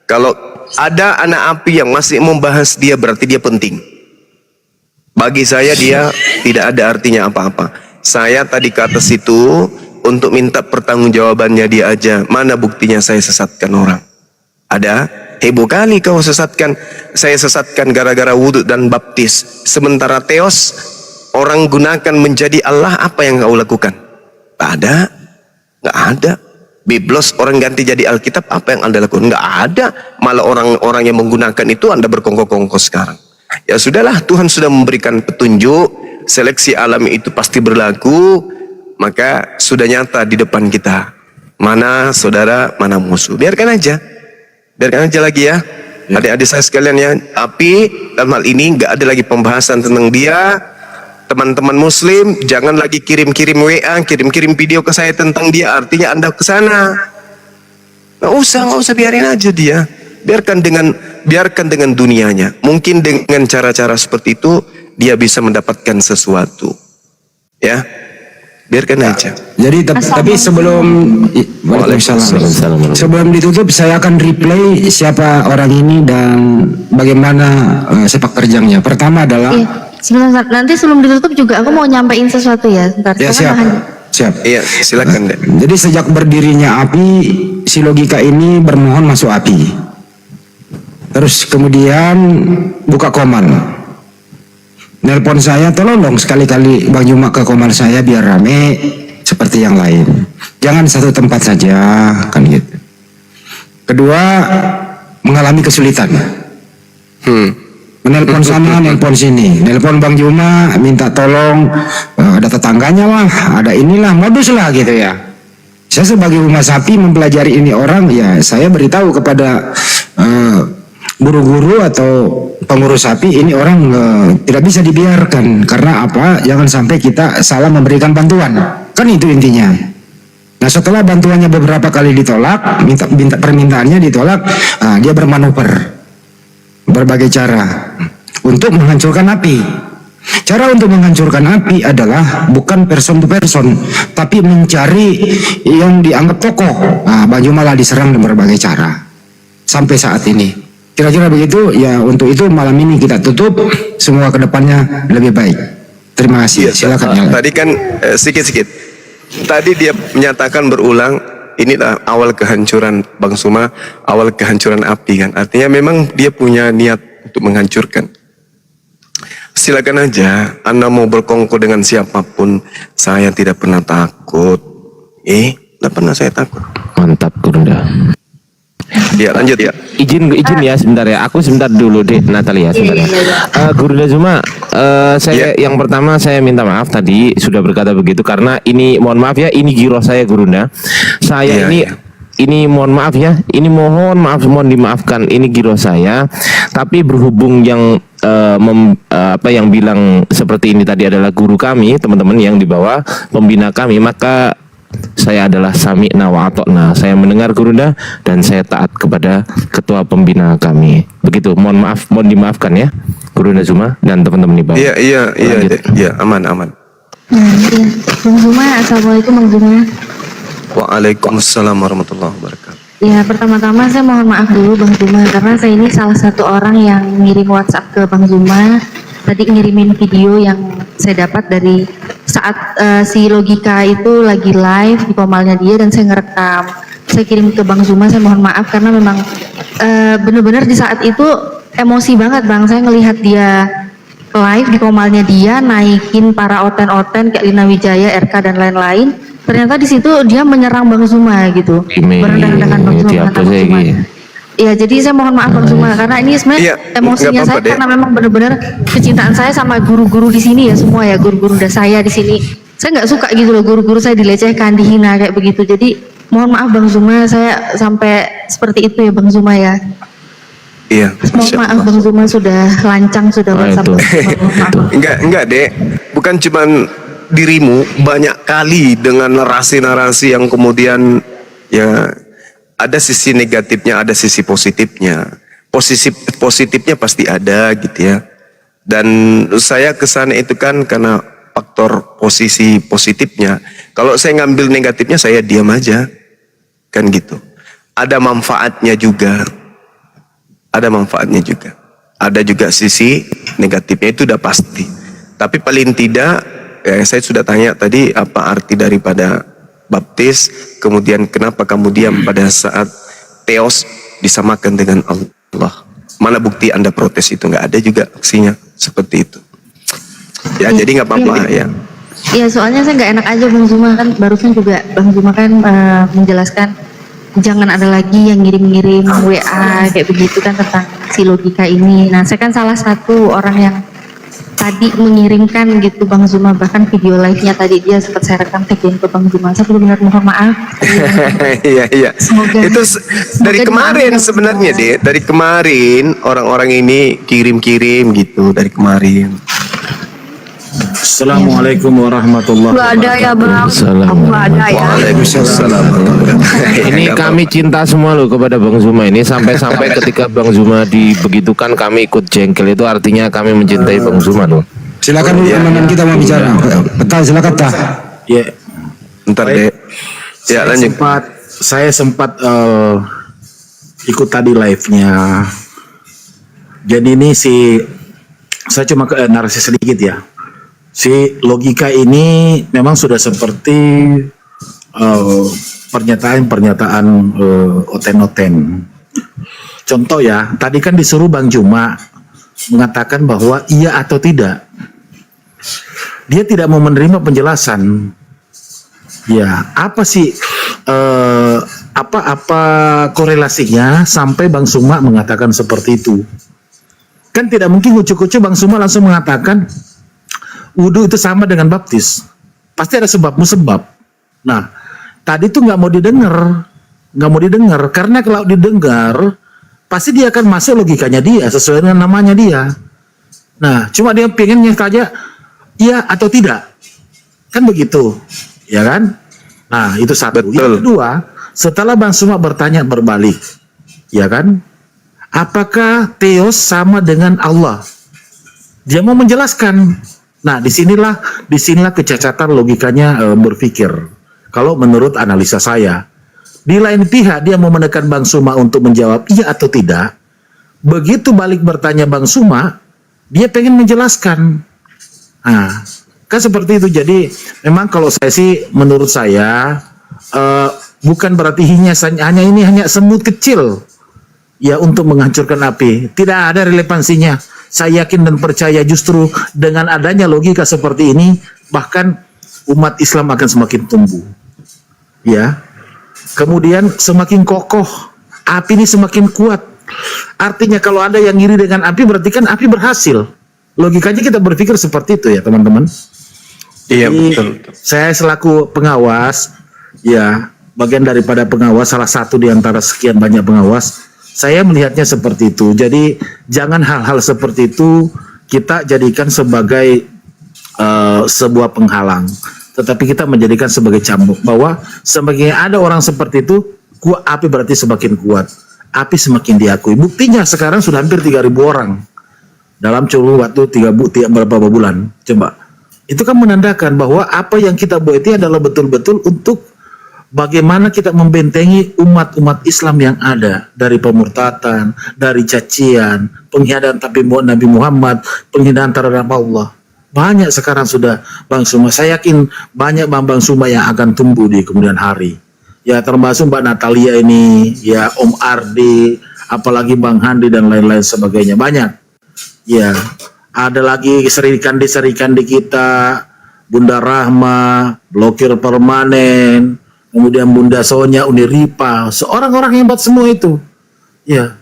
Kalau ada anak api yang masih membahas dia, berarti dia penting. Bagi saya dia tidak ada artinya apa-apa. Saya tadi ke atas itu untuk minta pertanggungjawabannya dia aja. Mana buktinya saya sesatkan orang? Ada? Heboh kali kau sesatkan. Saya sesatkan gara-gara wudhu dan baptis. Sementara teos orang gunakan menjadi Allah, apa yang kau lakukan? Tak ada. Nggak ada. Biblos orang ganti jadi Alkitab, apa yang Anda lakukan? Nggak ada. Malah orang-orang yang menggunakan itu Anda berkongkong-kongkong sekarang. Ya sudahlah, Tuhan sudah memberikan petunjuk. Seleksi alam itu pasti berlaku. Maka sudah nyata di depan kita. Mana saudara, mana musuh. Biarkan aja. Biarkan aja lagi ya. Adik-adik saya sekalian ya. Tapi dalam hal ini nggak ada lagi pembahasan tentang dia. Teman-teman muslim jangan lagi kirim-kirim WA, kirim-kirim video ke saya tentang dia, artinya Anda ke sana. Nggak usah biarin aja dia. Biarkan dengan dunianya. Mungkin dengan cara-cara seperti itu dia bisa mendapatkan sesuatu. Ya. Biarkan aja. Jadi tapi sebelum Waalaikumsalam. sebelum ditutup saya akan replay siapa orang ini dan bagaimana sepak terjangnya. Pertama adalah Iya, sebentar. Nanti sebelum ditutup juga aku mau nyampein sesuatu ya. Sebentar. ya Saya kan siap. Iya, silakan deh. Jadi sejak berdirinya api, si logika ini bermohon masuk api. Terus kemudian buka komal. Nelpon saya, tolong dong sekali-kali Bang Juma ke komal saya biar rame seperti yang lain. Jangan satu tempat saja, kan gitu. Kedua, mengalami kesulitan. Menelpon sana, nelpon sini. Nelpon Bang Juma, minta tolong, ada tetangganya lah, ada inilah, modus lah gitu ya. Saya sebagai umat sapi mempelajari ini orang, ya saya beritahu kepada guru-guru atau pengurus sapi, ini orang tidak bisa dibiarkan. Karena apa? Jangan sampai kita salah memberikan bantuan. Kan itu intinya. Nah setelah bantuannya beberapa kali ditolak, minta permintaannya ditolak, dia bermanuver berbagai cara untuk menghancurkan api. Cara untuk menghancurkan api adalah bukan person to person, tapi mencari yang dianggap tokoh. Baju malah diserang dengan berbagai cara sampai saat ini. Kira-kira begitu ya. Untuk itu malam ini kita tutup, semua kedepannya lebih baik. Terima kasih. Silakan. Nyala. Tadi kan sedikit-sedikit. Tadi dia menyatakan berulang, inilah awal kehancuran Bang Suma, awal kehancuran api kan. Artinya memang dia punya niat untuk menghancurkan. Silakan aja, Anda mau berkongko dengan siapapun, saya tidak pernah takut. Tidak pernah saya takut. Mantap Gurunda. Ya lanjut ya. Izin ya sebentar ya. Aku sebentar dulu deh Natalia sebentar ya. Gurunda Zuma, saya yang pertama saya minta maaf tadi sudah berkata begitu karena ini mohon maaf ya, ini giroh saya Gurunda. Saya ini mohon maaf ya. Ini mohon dimaafkan, ini giroh saya. Tapi berhubung yang yang bilang seperti ini tadi adalah guru kami, teman-teman yang di bawah pembina kami, maka saya adalah sami'na wa ata'na. Saya mendengar Gurunda dan saya taat kepada ketua pembina kami. Begitu. Mohon dimaafkan ya Gurunda Zuma dan teman-teman di bawah. Iya, aman. Nah, iya. Bang Zuma, assalamualaikum Bang Zuma. Waalaikumsalam warahmatullahi wabarakatuh. Ya, pertama-tama saya mohon maaf dulu Bang Zuma karena saya ini salah satu orang yang ngirim WhatsApp ke Bang Zuma. Tadi ngirimin video yang saya dapat dari saat si Logika itu lagi live di komalnya dia dan saya ngerekam. Saya kirim ke Bang Zuma, saya mohon maaf karena memang benar-benar di saat itu emosi banget Bang. Saya ngelihat dia live di komalnya dia naikin para oten-oten kayak Lina Wijaya, RK dan lain-lain. Ternyata di situ dia menyerang Bang Zuma gitu. Berendah-rendahan Bang Zuma. Apa saya gini? Ya, jadi saya mohon maaf Bang Zuma karena ini sebenarnya Iya, emosinya nggak saya apa-apa, Dek. karena memang benar-benar kecintaan saya sama guru-guru di sini ya semua ya, guru-guru saya di sini. Saya nggak suka gitu loh guru-guru saya dilecehkan, dihina kayak begitu. Jadi mohon maaf Bang Zuma, saya sampai seperti itu ya Bang Zuma ya. Iya. Mohon Insya maaf Allah. Bang Zuma sudah lancang sudah Nah, WhatsApp. itu. Maaf. Enggak Dek, bukan cuman dirimu, banyak kali dengan narasi-narasi yang kemudian ya ada sisi negatifnya, ada sisi positifnya. Positifnya pasti ada gitu ya. Dan saya kesana itu kan karena faktor posisi positifnya. Kalau saya ngambil negatifnya saya diam aja, kan gitu. Ada manfaatnya juga. Ada manfaatnya juga. Ada juga sisi negatifnya, itu udah pasti. Tapi paling tidak, saya sudah tanya tadi apa arti daripada baptis, kemudian kenapa kamu diam pada saat teos disamakan dengan Allah. Mana bukti Anda protes itu? Nggak ada juga aksinya seperti itu. Ya, Iya, jadi nggak apa-apa iya. ya. Iya, soalnya saya nggak enak aja Bang Zuma kan barusan juga Bang Zuma kan menjelaskan jangan ada lagi yang ngirim-ngirim WA kayak begitu kan tentang si Logika ini. Nah, saya kan salah satu orang yang tadi mengirimkan gitu Bang Zuma, bahkan video live-nya tadi dia sempat saya rekam tagin ke Bang Zuma. Saya benar-benar mohon maaf. Iya. Semoga- Itu dari semoga kemarin dimaafkan sebenarnya semua. deh. Dari kemarin orang-orang ini kirim-kirim gitu dari kemarin. Assalamualaikum warahmatullahi Nggak ada ya bang, Salam. nggak ada ya. Waalaikumsalam. Ini kami cinta semua loh kepada Bang Zuma ini sampai-sampai ketika Bang Zuma dibegitukan kami ikut jengkel, itu artinya kami mencintai Bang Zuma loh. Silakan dulu teman kita mau bicara. Betul, silakan tah. Ya, Bentar deh. Ya lanjut. saya sempat ikut tadi live-nya. Jadi ini saya cuma ke narasi sedikit ya. Si Logika ini memang sudah seperti pernyataan-pernyataan oten-oten. Contoh ya, tadi kan disuruh Bang Zuma mengatakan bahwa iya atau tidak. Dia tidak mau menerima penjelasan. Ya, apa sih apa korelasinya sampai Bang Zuma mengatakan seperti itu? Kan tidak mungkin ucuk-ucuk Bang Zuma langsung mengatakan wudhu itu sama dengan baptis. Pasti ada sebab musabab. Nah, tadi tuh nggak mau didengar, karena kalau didengar pasti dia akan masuk logikanya dia sesuai dengan namanya dia. Nah, cuma dia pengennya saja iya atau tidak, kan begitu, ya kan? Nah, itu satu. Betul. Yang kedua, setelah Bang Zuma bertanya berbalik, ya kan? Apakah Theos sama dengan Allah? Dia mau menjelaskan. Nah, disinilah kecacatan logikanya berpikir. Kalau menurut analisa saya, di lain pihak dia mau menekan Bang Zuma untuk menjawab iya atau tidak. Begitu balik bertanya Bang Zuma, dia pengen menjelaskan. Nah, kan seperti itu. Jadi memang kalau saya sih, menurut saya bukan berarti hanya semut kecil ya untuk menghancurkan api. Tidak ada relevansinya. Saya yakin dan percaya justru dengan adanya logika seperti ini, bahkan umat Islam akan semakin tumbuh. Ya. Kemudian semakin kokoh, api ini semakin kuat. Artinya kalau ada yang ngiri dengan api, berarti kan api berhasil. Logikanya kita berpikir seperti itu ya teman-teman. Iya Jadi, betul. saya selaku pengawas, ya bagian daripada pengawas, salah satu di antara sekian banyak pengawas, saya melihatnya seperti itu. Jadi jangan hal-hal seperti itu kita jadikan sebagai sebuah penghalang, tetapi kita menjadikan sebagai cambuk bahwa semakin ada orang seperti itu, api berarti semakin kuat, api semakin diakui. Buktinya sekarang sudah hampir 3.000 orang dalam curun waktu berapa bulan, coba Itu kan menandakan bahwa apa yang kita buat itu adalah betul-betul untuk bagaimana kita membentengi umat-umat Islam yang ada dari pemurtatan, dari cacian, pengkhianatan Nabi Muhammad, penghinaan terhadap Allah. Banyak sekarang sudah Bang Suma. Saya yakin banyak Bang Suma yang akan tumbuh di kemudian hari. Ya termasuk Mbak Natalia ini, ya Om Ardi, apalagi Bang Handi dan lain-lain sebagainya. Banyak. Ya, ada lagi serikandi kita, Bunda Rahma, blokir permanen, kemudian Bunda Sonya, Uniripa, seorang-orang hebat semua itu. Ya,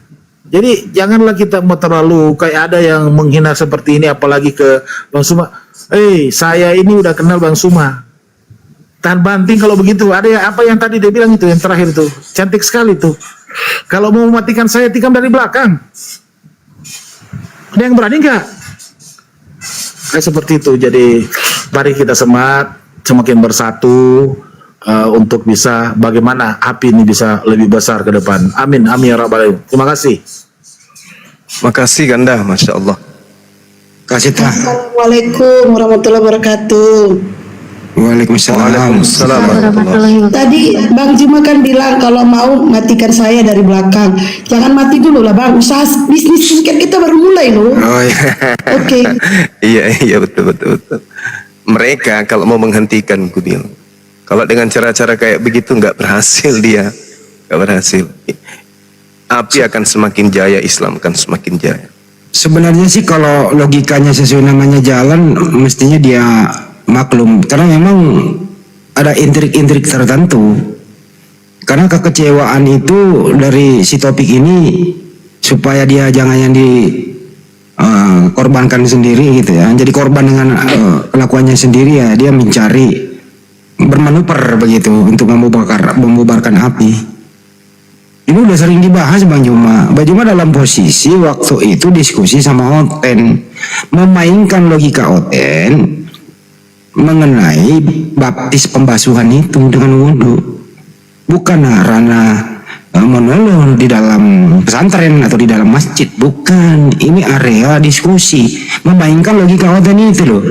jadi janganlah kita mau terlalu kayak ada yang menghina seperti ini, apalagi ke Bang Suma. Saya ini udah kenal Bang Suma. Tahan banting kalau begitu. Ada ya, apa yang tadi dia bilang itu, yang terakhir itu, cantik sekali tuh. Kalau mau mematikan saya, tikam dari belakang. Ada yang berani nggak? Kayak seperti itu. Jadi mari kita semangat, semakin bersatu untuk bisa bagaimana api ini bisa lebih besar ke depan. Amin, amin ya rabbal alamin. Terima kasih. Makasih Ganda, Masya Allah. Kasih tah. Assalamualaikum warahmatullahi wabarakatuh. Waalaikumsalam. Waalaikumsalam warahmatullahi wabarakatuh. Tadi Bang Juma kan bilang kalau mau matikan saya dari belakang. Jangan mati dulu lah Bang. Usaha bisnis skincare kita baru mulai loh. Oh iya. Oke. Iya betul. Mereka kalau mau menghentikan Kudil, kalau dengan cara-cara kayak begitu nggak berhasil dia, nggak berhasil. Api akan semakin jaya, Islam akan semakin jaya. Sebenarnya sih kalau logikanya sesuai namanya jalan, mestinya dia maklum. Karena memang ada intrik-intrik tertentu. Karena kekecewaan itu dari si topik ini supaya dia jangan yang korbankan sendiri gitu ya. Jadi korban dengan kelakuannya sendiri ya, dia mencari bermanuver begitu untuk membubarkan api. Ini udah sering dibahas Bang Juma. Bang Juma dalam posisi waktu itu diskusi sama Oten, memainkan logika Oten mengenai baptis pembasuhan itu dengan wudhu, bukan ranah monolog di dalam pesantren atau di dalam masjid, bukan. Ini area diskusi, memainkan logika Oten itu loh.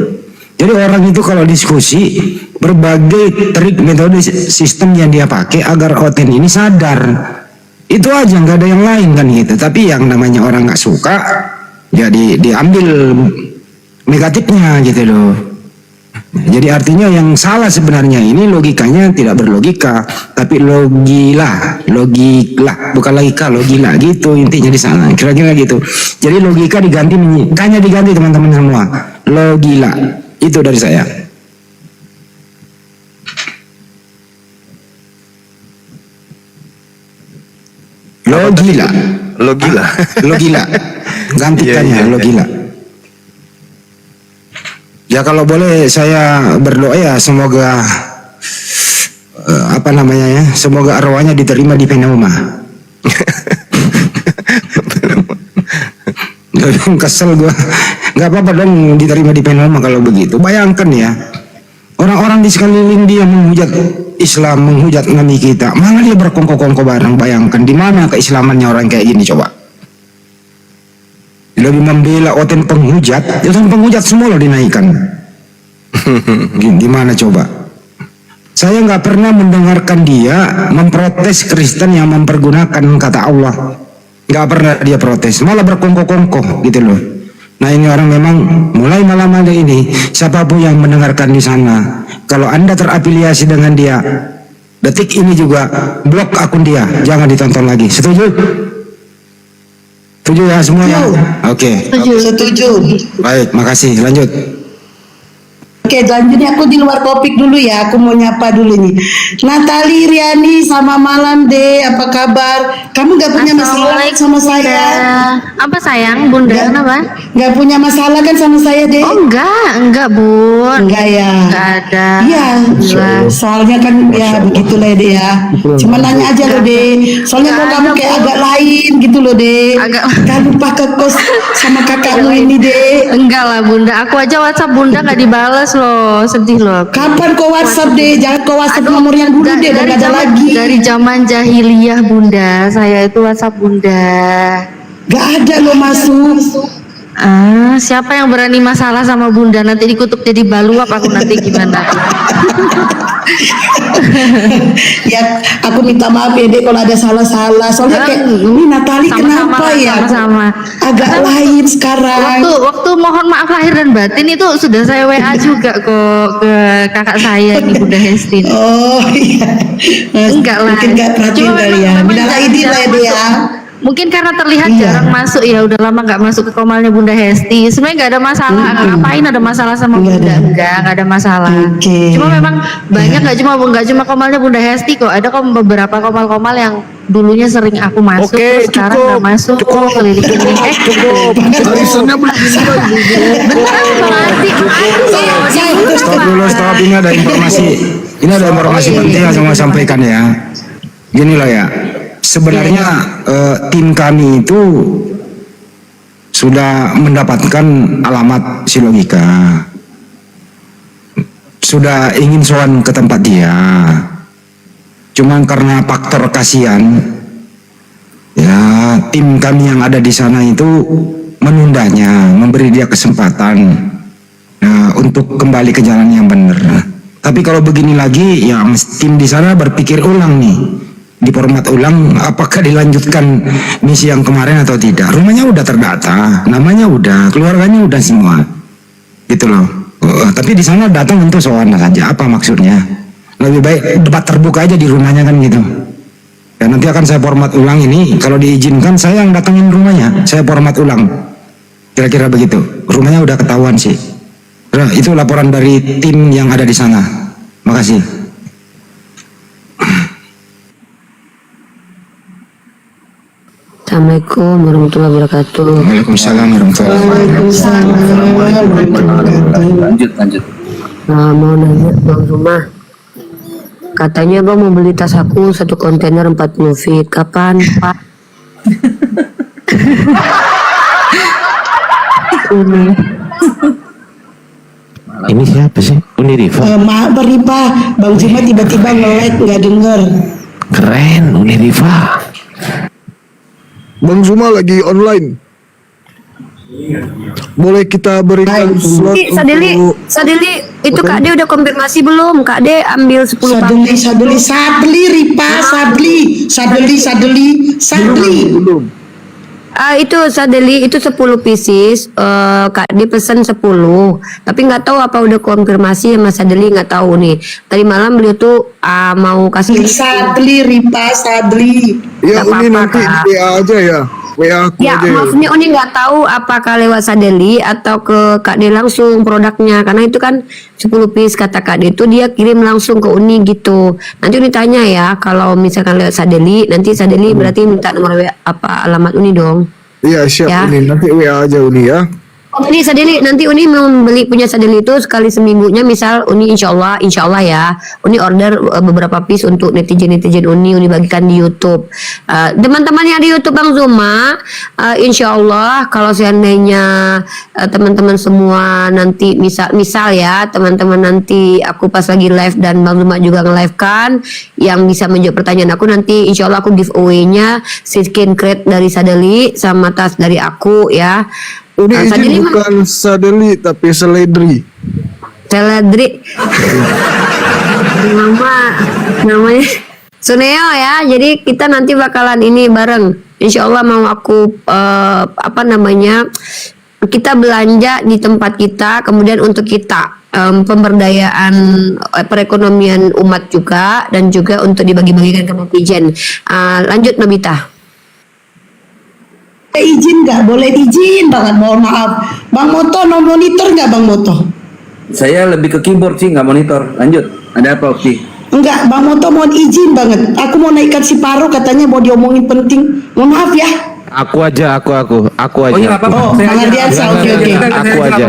Jadi orang itu kalau diskusi, berbagai trik metode sistem yang dia pakai agar Oten ini sadar. Itu aja, nggak ada yang lain kan gitu. Tapi yang namanya orang nggak suka, jadi diambil negatifnya gitu loh. Jadi artinya yang salah sebenarnya ini logikanya tidak berlogika, tapi logila, bukan logika, logila gitu intinya di sana. Kira-kira gitu. Jadi logika diganti, hanya diganti teman-teman semua. Logila itu dari saya. Logila. Gantikannya Iya. logila. Ya kalau boleh saya berdoa ya semoga semoga arwahnya diterima di Pneuma. Kesel gua. Nggak apa-apa dong diterima di Pneuma kalau begitu. Bayangkan ya, orang-orang di sekeliling dia menghujat Islam, menghujat Nabi kita, malah dia berkongko-kongko bareng. Bayangkan di mana keislamannya orang kayak gini coba. Lebih membela Oten penghujat, semua lo dinaikkan. Gimana coba? Saya nggak pernah mendengarkan dia memprotes Kristen yang mempergunakan kata Allah. Nggak pernah dia protes, malah berkongko-kongko gitu loh. Nah ini orang memang mulai malam hari ini, siapapun yang mendengarkan di sana, kalau Anda terafiliasi dengan dia, detik ini juga blok akun dia, jangan ditonton lagi. Setuju? Setuju ya semua ya? Oke. Setuju. Baik, makasih. Lanjut. Oke, selanjutnya aku di luar topik dulu ya. Aku mau nyapa dulu nih. Natali, Riani, sama malam deh. Apa kabar? Kamu gak punya masalah kan sama saya? Apa sayang, Bunda? Kenapa? Gak punya masalah kan sama saya deh? Oh enggak Bun. Enggak ya? Enggak ada. Iya, soalnya kan ya begitulah deh ya. Cuma nanya aja loh deh. Soalnya kok kamu kayak agak lain gitu loh deh. Kan lupa ke kos sama kakakmu ini deh. Enggak lah Bunda. Aku aja WhatsApp Bunda nggak dibales loh. Sedih loh. Kapan kau WhatsApp deh? Jangan kau WhatsApp nomor yang dulu deh, udah gak ada lagi. Dari zaman jahiliyah Bunda. Saya itu WhatsApp Bunda. Gak ada lo masuk. Siapa yang berani masalah sama Bunda nanti dikutuk jadi baluap aku nanti gimana? Ya, aku minta maaf ya Dek kalau ada salah-salah. Soalnya kayak ini Natali Sama-sama, kenapa ya? sama-sama. Agak lain sekarang. Waktu mohon maaf lahir dan batin itu sudah saya WA juga kok ke kakak saya ini Bunda Hestin. Oh iya. Enggak lah. Mungkin nggak perhatiin Cuma kali ya. memang Minal aidin lah ya Dek ya. Mungkin karena terlihat Iya. jarang masuk ya, udah lama nggak masuk ke komalnya Bunda Hesti. Sebenarnya nggak ada masalah. Ngapain ada masalah sama Nggak Bunda? ada. Nggak ada masalah. Oke. Cuma memang banyak nggak cuma komalnya Bunda Hesti kok. Ada beberapa komal-komal yang dulunya sering aku masuk, Oke, terus sekarang cukup, nggak masuk. cukup. Keliling-keliling. Cukup. Arisannya belum dimulai. Beneran Bang Andi, Stop. Ini ada informasi. Ini ada informasi penting yang saya mau sampaikan ya. Gini lah ya. Sebenarnya tim kami itu sudah mendapatkan alamat si Logika. Sudah ingin sowan ke tempat dia. Cuman karena faktor kasihan, ya tim kami yang ada di sana itu menundanya, memberi dia kesempatan untuk kembali ke jalan yang benar. Tapi kalau begini lagi, ya tim di sana berpikir ulang nih, di format ulang, apakah dilanjutkan misi yang kemarin atau tidak. Rumahnya udah terdata, namanya udah, keluarganya udah semua, gitu loh. Tapi di sana datang untuk sowan saja. Apa maksudnya? Lebih baik debat terbuka aja di rumahnya kan gitu. Dan nanti akan saya format ulang ini. Kalau diizinkan saya yang datangin rumahnya, saya format ulang. Kira-kira begitu. Rumahnya udah ketahuan sih. Nah, itu laporan dari tim yang ada di sana. Makasih. Assalamualaikum warahmatullahi wabarakatuh. Waalaikumsalam warahmatullahi wabarakatuh. Lanjut. Nah, mau nanya Bang Zuma. Katanya Bang mau beli tas aku 1 kontainer 40 feet. Kapan, Pak? Ini siapa sih? Uniriva. Maaf Ripa, Bang Zuma tiba-tiba nge-like nggak denger. Keren, Uniriva. Bang Zuma lagi online. Boleh kita berikan slot Sadeli, itu Kak De udah konfirmasi belum? Kak De ambil 10 Sadli Ripa, Sadli. belum? Itu Sadeli itu 10 pieces. Kak De pesan 10. Tapi nggak tahu apa udah konfirmasi sama Sadeli, nggak tahu nih. Tadi malam beliau tuh mau kasih Sadli Ripa, Sadli. Ya Nggak Uni apa-apa, nanti Kak. WA aja ya. WA aku Ya, aja ya. maksudnya Uni nggak tahu apakah lewat Sadeli atau ke Kak De langsung produknya, karena itu kan 10 piece kata Kak De itu dia kirim langsung ke Uni gitu. Nanti Uni tanya ya, kalau misalkan lewat Sadeli, nanti Sadeli berarti minta nomor WA, apa alamat Uni dong. Iya siap Ya. Uni, nanti WA aja Uni ya. Uni Sadeli, nanti Uni membeli punya Sadeli itu sekali seminggunya, misal Uni insya Allah ya, Uni order beberapa piece untuk netizen Uni bagikan di YouTube. Teman-teman yang di YouTube Bang Zuma, insya Allah kalau seandainya teman-teman semua nanti misal ya, teman-teman nanti aku pas lagi live dan Bang Zuma juga nge-live kan, yang bisa menjawab pertanyaan aku nanti insya Allah aku giveaway-nya skin crate dari Sadeli sama tas dari aku ya. Uni izin Sadeli bukan Sadeli tapi Seledri. Seledri namanya Suneo ya. Jadi kita nanti bakalan ini bareng. Insya Allah mau aku kita belanja di tempat kita, kemudian untuk kita pemberdayaan perekonomian umat juga, dan juga untuk dibagi-bagikan ke netizen. Lanjut Nobita. Izin nggak? Boleh izin banget, mohon maaf. Bang Moto no monitor nggak Bang Moto? Saya lebih ke keyboard sih, nggak monitor. Lanjut. Ada apa Oki? Enggak, Bang Moto mohon izin banget. Aku mau naikkan si Paro, katanya mau diomongin penting. Mohon maaf ya. Aku aja. Oh iya nggak apa-apa. Oh, Saya Bang aja. Ardiansa, oke. Aku aja.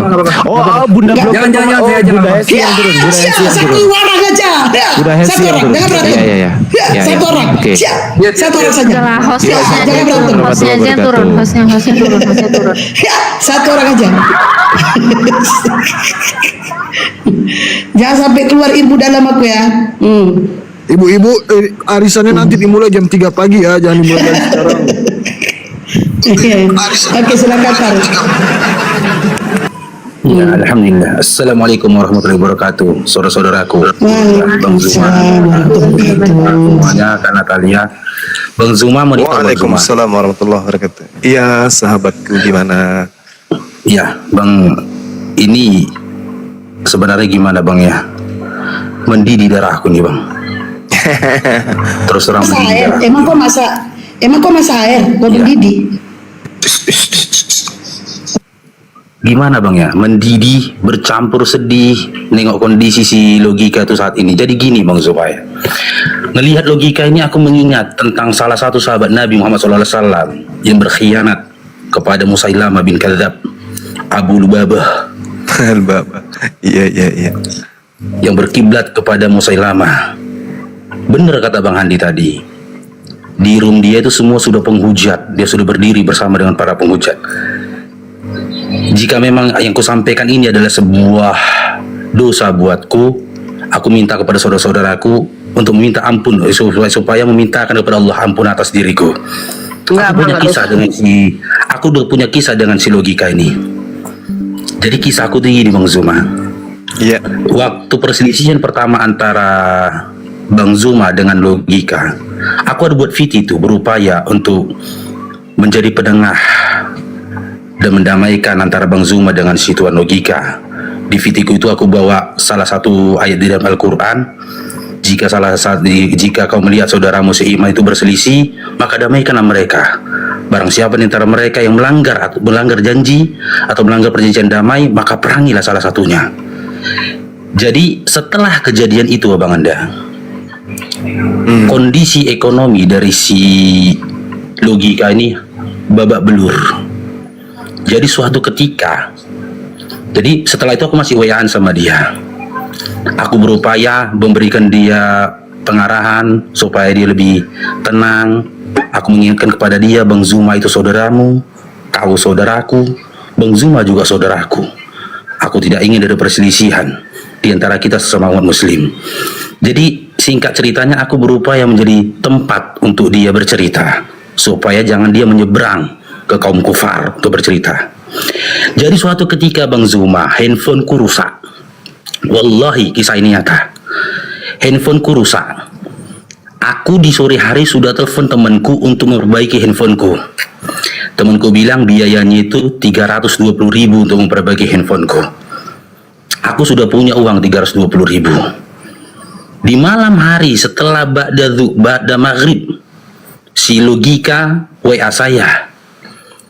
Bunda Enggak. belum. Jangan, saya aja. Bunda Hesti Ya, yang turun. Bunda siap, Hesti yang satu turun. orang aja. Ya, Bunda Hesti satu yang orang, turun. jangan berantem. Ya. Ya, satu orang. Oke. Siap, satu orang saja. Udahlah, hostnya Ya, aja jangan yang berantem. turun, hostnya aja yang turun, hostnya turun. Ya, satu orang aja. Jangan sampai keluar ilmu dalam aku ya. Ibu-ibu arisannya nanti dimulai jam 3 pagi ya, jangan dimulai dari sekarang. Oke, silakan Kak. Ya, alhamdulillah. Assalamualaikum warahmatullahi wabarakatuh. Saudara-saudaraku, Bang Zuma, semuanya, Kak Natalia, Bang Zuma mau ditanya. Bang Zuma. Waalaikumsalam warahmatullahi wabarakatuh. Iya, sahabatku gimana? Ya, Bang, ini sebenarnya gimana Bang ya? Mendidih darahku nih Bang. Terus terang Masa mendidih air, darah. emang kok masa air, kok mendidih? Gimana Bang ya? Mendidih, bercampur sedih, nengok kondisi si Logika itu saat ini. Jadi gini Bang Zuma ya. Ngelihat Logika ini aku mengingat tentang salah satu sahabat Nabi Muhammad SAW yang berkhianat kepada Musailamah bin Kadzab, Abu Lubabah. Iya. Yang berkiblat kepada Musailamah. Bener kata Bang Handi tadi. Di room dia itu semua sudah penghujat. Dia sudah berdiri bersama dengan para penghujat. Jika memang yang kusampaikan ini adalah sebuah dosa buatku, aku minta kepada saudara-saudaraku untuk meminta ampun supaya memintakan kepada Allah ampun atas diriku. Aku udah punya kisah dengan si Logika ini. Jadi kisahku tuh gini Bang Zuma. Iya. Waktu perselisihan pertama antara Bang Zuma dengan Logika, aku ada buat VT itu berupaya untuk menjadi penengah dan mendamaikan antara Bang Zuma dengan si Tuan Logika. Di VT ku itu aku bawa salah satu ayat di dalam Al-Quran. Jika kau melihat saudaramu seiman itu berselisih, maka damaikanlah mereka. Barang siapa di antara mereka yang melanggar janji atau melanggar perjanjian damai, maka perangilah salah satunya. Jadi setelah kejadian itu Abang Anda, kondisi ekonomi dari si Logika ini babak belur. Jadi suatu ketika, jadi setelah itu aku masih WA-an sama dia. Aku berupaya memberikan dia pengarahan supaya dia lebih tenang. Aku mengingatkan kepada dia, Bang Zuma itu saudaramu, kau saudaraku, Bang Zuma juga saudaraku. Aku tidak ingin ada perselisihan di antara kita sesama umat muslim. Jadi singkat ceritanya aku berupaya menjadi tempat untuk dia bercerita supaya jangan dia menyeberang ke kaum kufar untuk bercerita. Jadi suatu ketika Bang Zuma, handphoneku rusak. Wallahi kisah ini nyata. Handphoneku rusak. Aku di sore hari sudah telepon temanku untuk memperbaiki handphoneku. Temanku bilang biayanya itu 320.000 untuk memperbaiki handphoneku. Aku sudah punya uang 320.000. Di malam hari setelah ba'da maghrib, si Logika WA saya.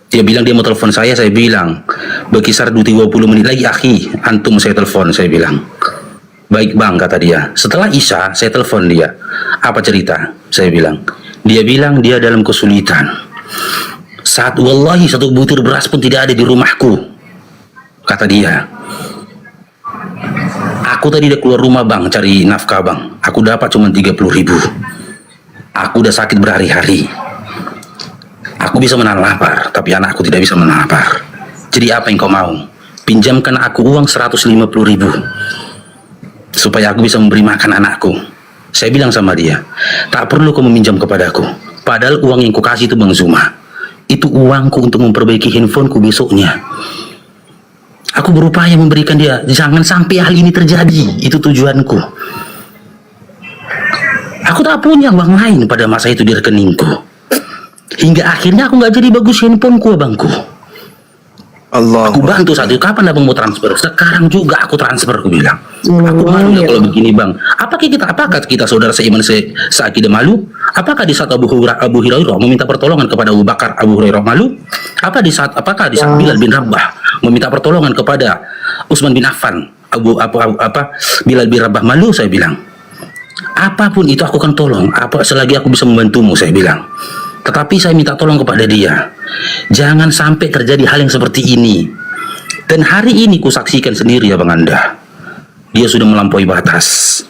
Dia bilang dia mau telepon saya bilang berkisar 20 menit lagi akhi, antum saya telepon, saya bilang. Baik bang, kata dia. Setelah Isya saya telepon dia. Apa cerita? Saya bilang. Dia bilang dia dalam kesulitan. Wallahi satu butir beras pun tidak ada di rumahku, kata dia. Aku tadi udah keluar rumah bang, cari nafkah bang. Aku dapat cuma 30.000. Aku udah sakit berhari-hari. Aku bisa menahan lapar, tapi anakku tidak bisa menahan lapar. Jadi apa yang kau mau? Pinjamkan aku uang 150.000 supaya aku bisa memberi makan anakku. Saya bilang sama dia, tak perlu kau meminjam kepadaku. Padahal uang yang kau kasih itu Bang Zuma, itu uangku untuk memperbaiki handphoneku besoknya. Aku berupaya memberikan dia, jangan sampai hal ini terjadi. Itu tujuanku. Aku tak punya uang lain pada masa itu di rekeningku. Hingga akhirnya aku nggak jadi bagus handphoneku abangku. Aku bantu saat itu. Kapan abang mau transfer? Sekarang juga aku transfer, aku bilang. Aku malu kalau begini bang. Apakah kita saudara seiman seakidah malu? Apakah di saat Abu Hurairah meminta pertolongan kepada Abu Bakar, Abu Hurairah malu? Apakah di saat Bilal bin Rabah meminta pertolongan kepada Utsman bin Affan, Bilal bin Rabah malu? Saya bilang. Apapun itu aku akan tolong. Selagi aku bisa membantumu, saya bilang. Tetapi saya minta tolong kepada dia, jangan sampai terjadi hal yang seperti ini. Dan hari ini kusaksikan sendiri ya Bang Anda, dia sudah melampaui batas.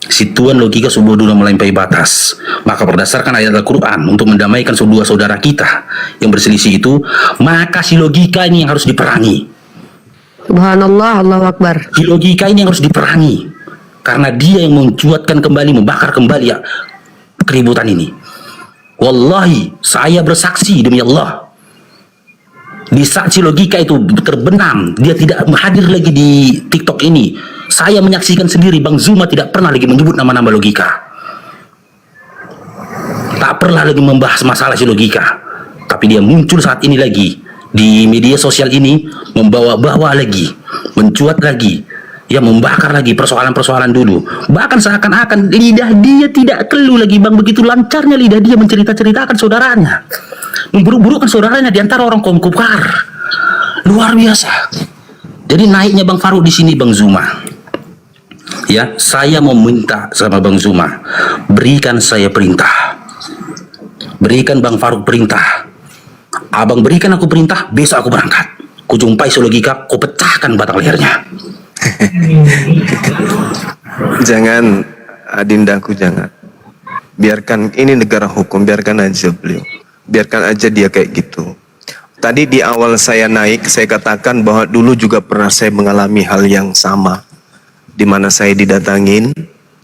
Si Tuan Logika sudah melampaui batas. Maka berdasarkan ayat Al-Quran, untuk mendamaikan dua saudara kita yang berselisih itu, maka si Logika ini yang harus diperangi. Subhanallah, Allahu Akbar. Si Logika ini yang harus diperangi, karena dia yang mencuatkan kembali, membakar kembali ya keributan ini. Wallahi, saya bersaksi demi Allah, Di saat si logika itu terbenam, dia tidak hadir lagi di TikTok ini. Saya menyaksikan sendiri Bang Zuma tidak pernah lagi menyebut nama-nama logika. Tak pernah lagi membahas masalah si logika. Tapi dia muncul saat ini lagi di media sosial ini, membawa-bawa lagi, mencuat lagi, ya membakar lagi persoalan-persoalan dulu. Bahkan seakan-akan lidah dia tidak keluh lagi Bang, begitu lancarnya lidah dia mencerita-ceritakan saudaranya, memburuk-burukkan saudaranya di antara orang kaum kufar. Luar biasa. Jadi naiknya Bang Faruk di sini Bang Zuma. Ya, saya mau minta sama Bang Zuma, berikan saya perintah. Berikan Bang Faruk perintah. Abang berikan aku perintah, besok aku berangkat. Ku jumpai si logika, ku pecahkan batang lehernya. Jangan, Adindaku, jangan. Biarkan, ini negara hukum, biarkan aja beliau. Biarkan aja dia kayak gitu. Tadi di awal saya naik, saya katakan bahwa dulu juga pernah saya mengalami hal yang sama. Di mana saya didatangin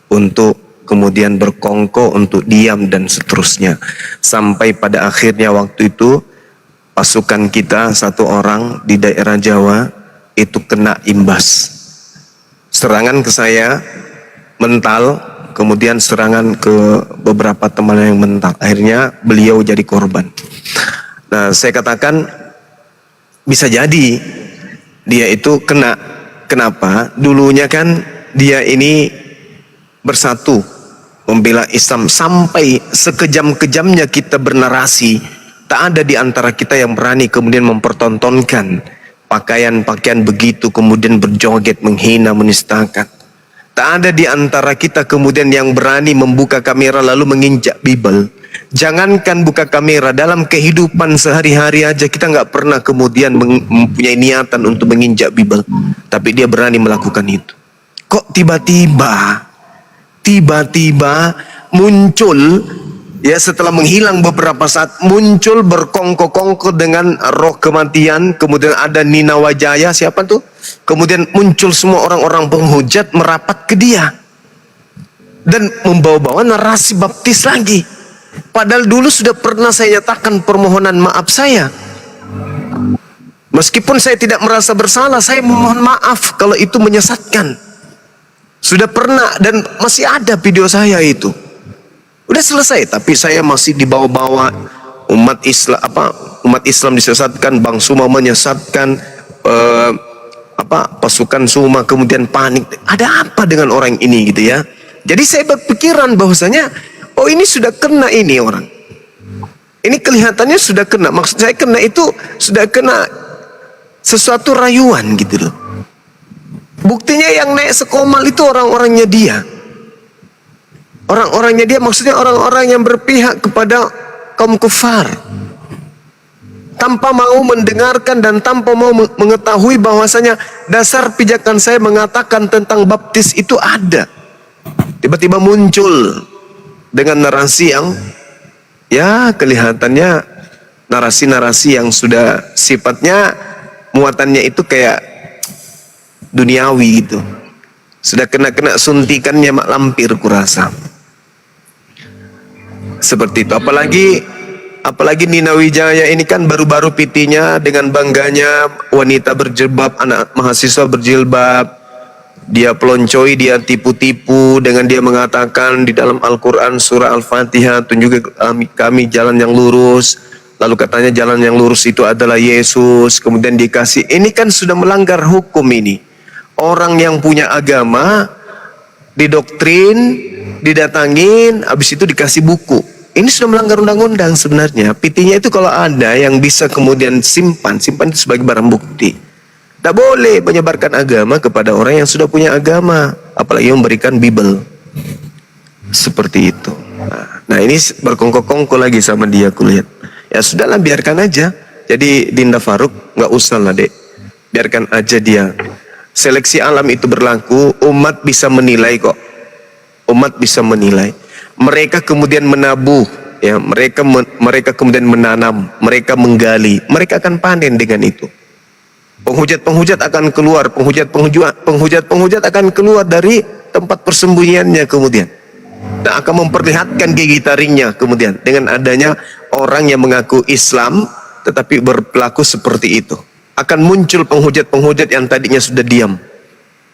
untuk kemudian berkongko untuk diam dan seterusnya. Sampai pada akhirnya waktu itu, pasukan kita satu orang di daerah Jawa itu kena imbas. Serangan ke saya mental, kemudian serangan ke beberapa teman yang mental. Akhirnya beliau jadi korban. Nah, saya katakan bisa jadi dia itu kena. Kenapa? Dulunya kan dia ini bersatu membela Islam sampai sekejam-kejamnya kita bernarasi. Tak ada di antara kita yang berani kemudian mempertontonkan pakaian-pakaian begitu kemudian berjoget menghina menistakan. Tak ada di antara kita kemudian yang berani membuka kamera lalu menginjak Bible. Jangankan buka kamera, dalam kehidupan sehari-hari aja kita nggak pernah kemudian mempunyai niatan untuk menginjak Bible, tapi dia berani melakukan itu. Kok tiba-tiba muncul, ya setelah menghilang beberapa saat, muncul berkongko-kongko dengan roh kematian. Kemudian ada Nina Wijaya, siapa tuh? Kemudian muncul semua orang-orang penghujat merapat ke dia dan membawa-bawa narasi baptis lagi. Padahal dulu sudah pernah saya nyatakan permohonan maaf saya. Meskipun saya tidak merasa bersalah, saya memohon maaf kalau itu menyesatkan. Sudah pernah dan masih ada video saya itu. Udah selesai, tapi saya masih dibawa-bawa umat Islam disesatkan, Bang Suma menyesatkan, pasukan Suma kemudian panik. Ada apa dengan orang ini gitu ya? Jadi saya berpikiran bahwasanya oh ini sudah kena ini orang. Ini kelihatannya sudah kena. Maksud saya kena itu sudah kena sesuatu rayuan gitu loh. Buktinya yang naik sekomal itu orang-orangnya dia. Orang-orangnya dia maksudnya orang-orang yang berpihak kepada kaum kufar. Tanpa mau mendengarkan dan tanpa mau mengetahui bahwasanya dasar pijakan saya mengatakan tentang baptis itu ada. Tiba-tiba muncul dengan narasi yang ya kelihatannya narasi-narasi yang sudah sifatnya muatannya itu kayak duniawi gitu. Sudah kena suntikannya mak lampir kurasa. Seperti itu. Apalagi Nina Wijaya ini kan baru-baru pitinya dengan bangganya wanita berjilbab, anak mahasiswa berjilbab. Dia peloncoi, dia tipu-tipu dengan dia mengatakan di dalam Al-Quran surah Al-Fatihah, tunjukkan kami jalan yang lurus. Lalu katanya jalan yang lurus itu adalah Yesus. Kemudian dikasih, ini kan sudah melanggar hukum ini. Orang yang punya agama didoktrin, didatangin, habis itu dikasih buku. Ini sudah melanggar undang-undang sebenarnya. Pitinya itu kalau ada yang bisa kemudian simpan itu sebagai barang bukti. Tak boleh menyebarkan agama kepada orang yang sudah punya agama, apalagi memberikan Bible. Seperti itu. Nah ini berkongko-kongko lagi sama dia kulihat. Ya sudahlah, biarkan aja. Jadi Dinda Faruk nggak usah lah dek, biarkan aja dia. Seleksi alam itu berlaku, umat bisa menilai kok. Umat bisa menilai. Mereka kemudian menabuh, ya mereka kemudian menanam, mereka menggali, mereka akan panen dengan itu. Penghujat-penghujat akan keluar, penghujat akan keluar dari tempat persembunyiannya kemudian. Dan akan memperlihatkan gigi taringnya kemudian dengan adanya orang yang mengaku Islam tetapi berperilaku seperti itu. Akan muncul penghujat-penghujat yang tadinya sudah diam.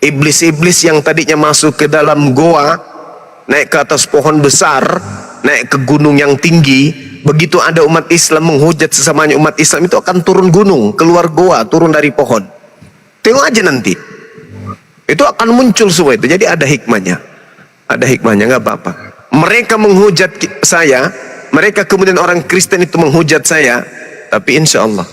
Iblis-iblis yang tadinya masuk ke dalam goa, naik ke atas pohon besar, naik ke gunung yang tinggi, begitu ada umat Islam menghujat sesamanya umat Islam, itu akan turun gunung, keluar goa, turun dari pohon. Tengok aja nanti. Itu akan muncul semua itu. Jadi ada hikmahnya. Ada hikmahnya, nggak apa-apa. Mereka menghujat saya, mereka kemudian orang Kristen itu menghujat saya, tapi insya Allah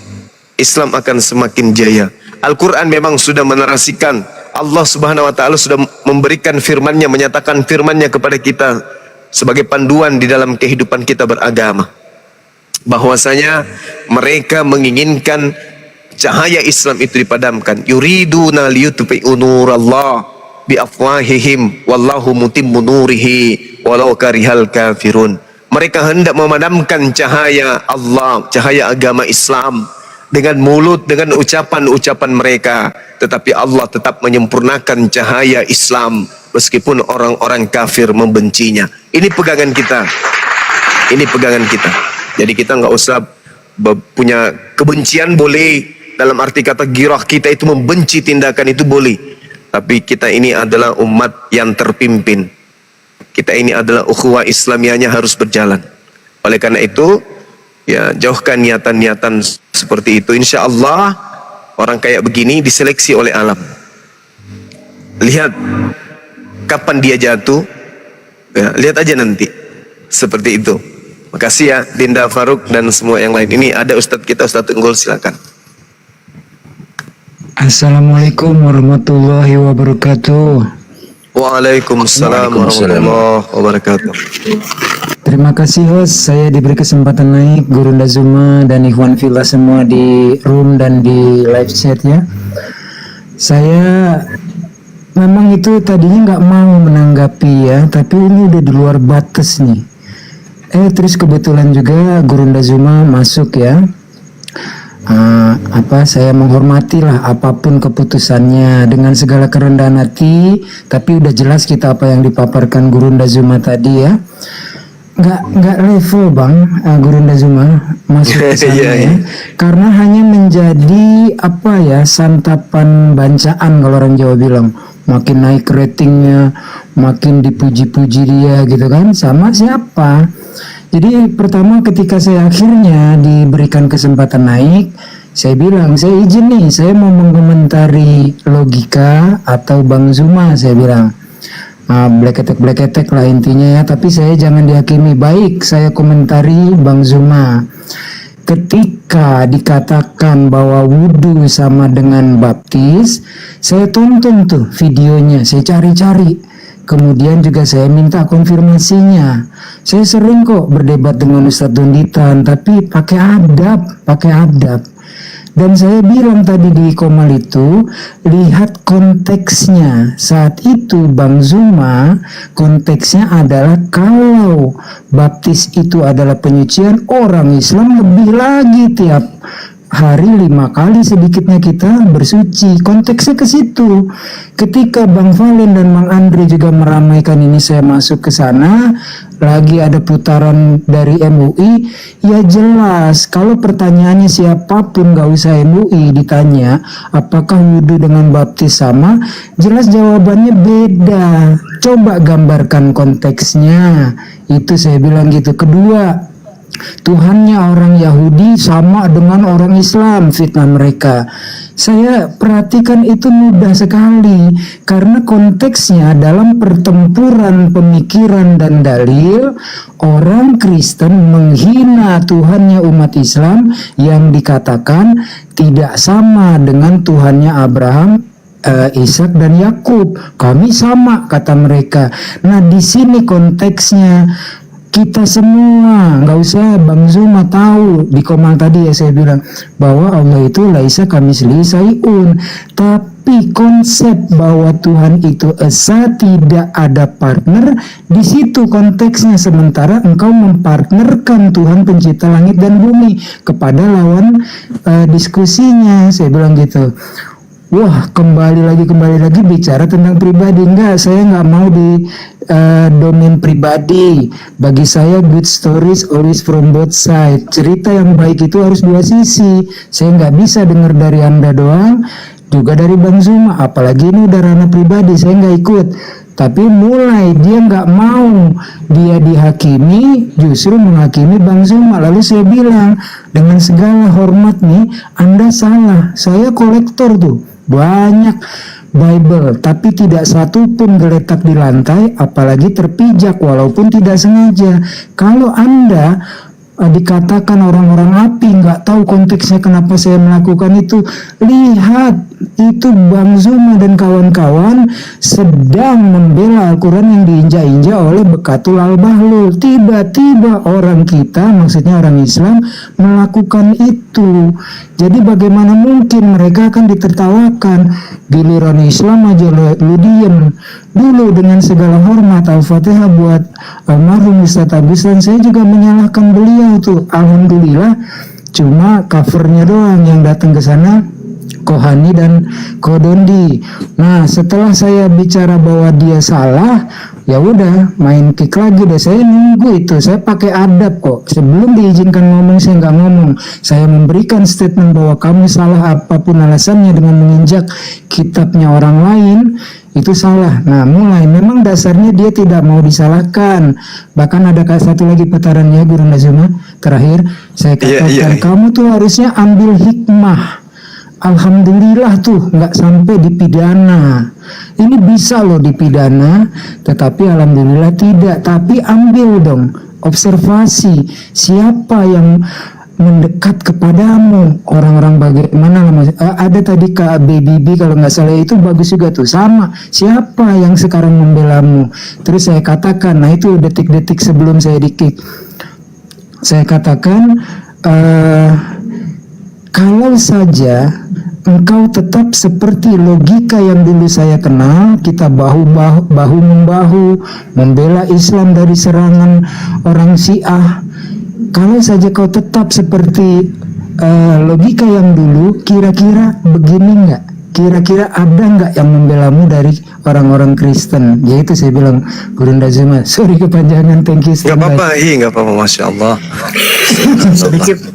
Islam akan semakin jaya. Al-Quran memang sudah menarasikan, Allah Subhanahu wa Ta'ala sudah memberikan firman-Nya, menyatakan firman-Nya kepada kita sebagai panduan di dalam kehidupan kita beragama, bahwasanya mereka menginginkan cahaya Islam itu dipadamkan. Yuriduna liyutfi'u nurallah biafwahihim wallahu mutimmu nurihi walau karihal kafirun. Mereka hendak memadamkan cahaya Allah, cahaya agama Islam dengan mulut, dengan ucapan-ucapan mereka, tetapi Allah tetap menyempurnakan cahaya Islam meskipun orang-orang kafir membencinya. Ini pegangan kita. Ini pegangan kita. Jadi kita nggak usah punya kebencian, boleh, dalam arti kata girah kita itu membenci tindakan itu boleh, tapi kita ini adalah umat yang terpimpin. Kita ini adalah ukhuwah Islamiyahnya harus berjalan. Oleh karena itu, ya jauhkan niatan-niatan seperti itu. Insya Allah orang kayak begini diseleksi oleh alam. Lihat kapan dia jatuh, ya, lihat aja nanti. Seperti itu. Makasih ya Dinda Faruk dan semua yang lain. Ini ada Ustadz kita, Ustadz Unggul, silakan. Assalamualaikum warahmatullahi wabarakatuh. Waalaikumsalam warahmatullahi wabarakatuh. Terima kasih host, saya diberi kesempatan naik, Gurunda Zuma dan Ikhwan Fillah semua di room dan di live chat ya. Saya memang itu tadinya nggak mau menanggapi ya, tapi ini udah di luar batas nih. Terus kebetulan juga Gurunda Zuma masuk ya. Saya menghormati lah apapun keputusannya dengan segala kerendahan hati, tapi udah jelas kita apa yang dipaparkan Gurunda Zuma tadi ya. Nggak level bang, Gurunda Zuma masuk ke sana ya, karena hanya menjadi santapan bancaan kalau orang Jawa bilang. Makin naik ratingnya, makin dipuji-puji dia gitu kan, sama siapa. Jadi pertama ketika saya akhirnya diberikan kesempatan naik, saya bilang, saya izin nih, saya mau mengomentari logika atau Bang Zuma, saya bilang. Bleketek lah intinya ya, tapi saya jangan dihakimi. Baik, saya komentari Bang Zuma. Ketika dikatakan bahwa wudhu sama dengan baptis, saya tonton tuh videonya, saya cari-cari. Kemudian juga saya minta konfirmasinya. Saya sering kok berdebat dengan Ustadz Donditan, tapi pakai adab. Dan saya bilang tadi di Komal itu, lihat konteksnya. Saat itu Bang Zuma, konteksnya adalah kalau baptis itu adalah penyucian, orang Islam lebih lagi tiap hari 5 kali sedikitnya kita bersuci. Konteksnya ke situ. Ketika Bang Valen dan Bang Andre juga meramaikan ini, saya masuk ke sana. Lagi ada putaran dari MUI, ya jelas kalau pertanyaannya siapapun, gak usah MUI ditanya apakah wudhu dengan baptis sama, jelas jawabannya beda. Coba gambarkan konteksnya, itu saya bilang gitu. Kedua, Tuhannya orang Yahudi sama dengan orang Islam, fitnah mereka. Saya perhatikan itu mudah sekali, karena konteksnya dalam pertempuran pemikiran dan dalil, orang Kristen menghina Tuhannya umat Islam yang dikatakan tidak sama dengan Tuhannya Abraham, Ishak dan Yakub. Kami sama, kata mereka. Nah, di sini konteksnya. Kita semua, nggak usah Bang Zuma tahu, di Komal tadi ya saya bilang bahwa Allah itu laisa kamislihi syai'un, tapi konsep bahwa Tuhan itu esa, tidak ada partner, di situ konteksnya. Sementara engkau mempartnerkan Tuhan pencipta langit dan bumi kepada lawan diskusinya, saya bilang gitu. Wah, kembali lagi bicara tentang pribadi. Enggak, saya nggak mau di domain pribadi. Bagi saya good stories always from both side. Cerita yang baik itu harus dua sisi. Saya nggak bisa dengar dari Anda doang, juga dari Bang Zuma. Apalagi ini udah ranah pribadi, saya nggak ikut. Tapi mulai dia nggak mau dia dihakimi, justru menghakimi Bang Zuma. Lalu saya bilang, dengan segala hormat nih, Anda salah. Saya kolektor tuh, banyak Bible, tapi tidak satu pun geletak di lantai, apalagi terpijak walaupun tidak sengaja. Kalau Anda dikatakan orang-orang api, nggak tahu konteksnya kenapa saya melakukan itu, lihat itu Bang Zuma dan kawan-kawan sedang membela Al-Quran yang diinjak-injak oleh Bekatul Al-Bahlul. Tiba-tiba orang kita, maksudnya orang Islam, melakukan itu. Jadi bagaimana mungkin mereka akan ditertawakan? Giliran Islam aja lu diem. Dulu dengan segala hormat, Al-Fatihah buat almarhum Ustadz Agus, dan saya juga menyalahkan beliau tuh. Alhamdulillah cuma covernya doang yang datang ke sana, Kohani dan Kodondi. Nah, setelah saya bicara bahwa dia salah, ya udah main kick lagi deh. Saya nunggu itu, saya pakai adab kok. Sebelum diizinkan ngomong, saya nggak ngomong. Saya memberikan statement bahwa kamu salah apapun alasannya dengan menginjak kitabnya orang lain, itu salah. Nah, mulai memang dasarnya dia tidak mau disalahkan. Bahkan ada satu lagi putarannya Guru Nazuma terakhir, saya katakan kamu tuh harusnya ambil hikmah. Alhamdulillah tuh nggak sampai dipidana. Ini bisa loh dipidana, tetapi alhamdulillah tidak. Tapi ambil dong observasi siapa yang mendekat kepadamu, orang-orang bagaimana. Ada tadi Kak BBB kalau nggak salah, itu bagus juga tuh, sama siapa yang sekarang membelamu. Terus saya katakan, nah itu detik-detik sebelum saya di-kick, saya katakan kalau saja engkau tetap seperti logika yang dulu saya kenal, kita bahu-membahu membela Islam dari serangan orang Syiah. Kalau saja kau tetap seperti logika yang dulu, kira-kira begini nggak? Kira-kira ada nggak yang membelamu dari orang-orang Kristen? Yaitu saya bilang, Guru Nazuma, sorry kepanjangan, thank you. Nggak apa-apa, nggak apa-apa, Masya Allah.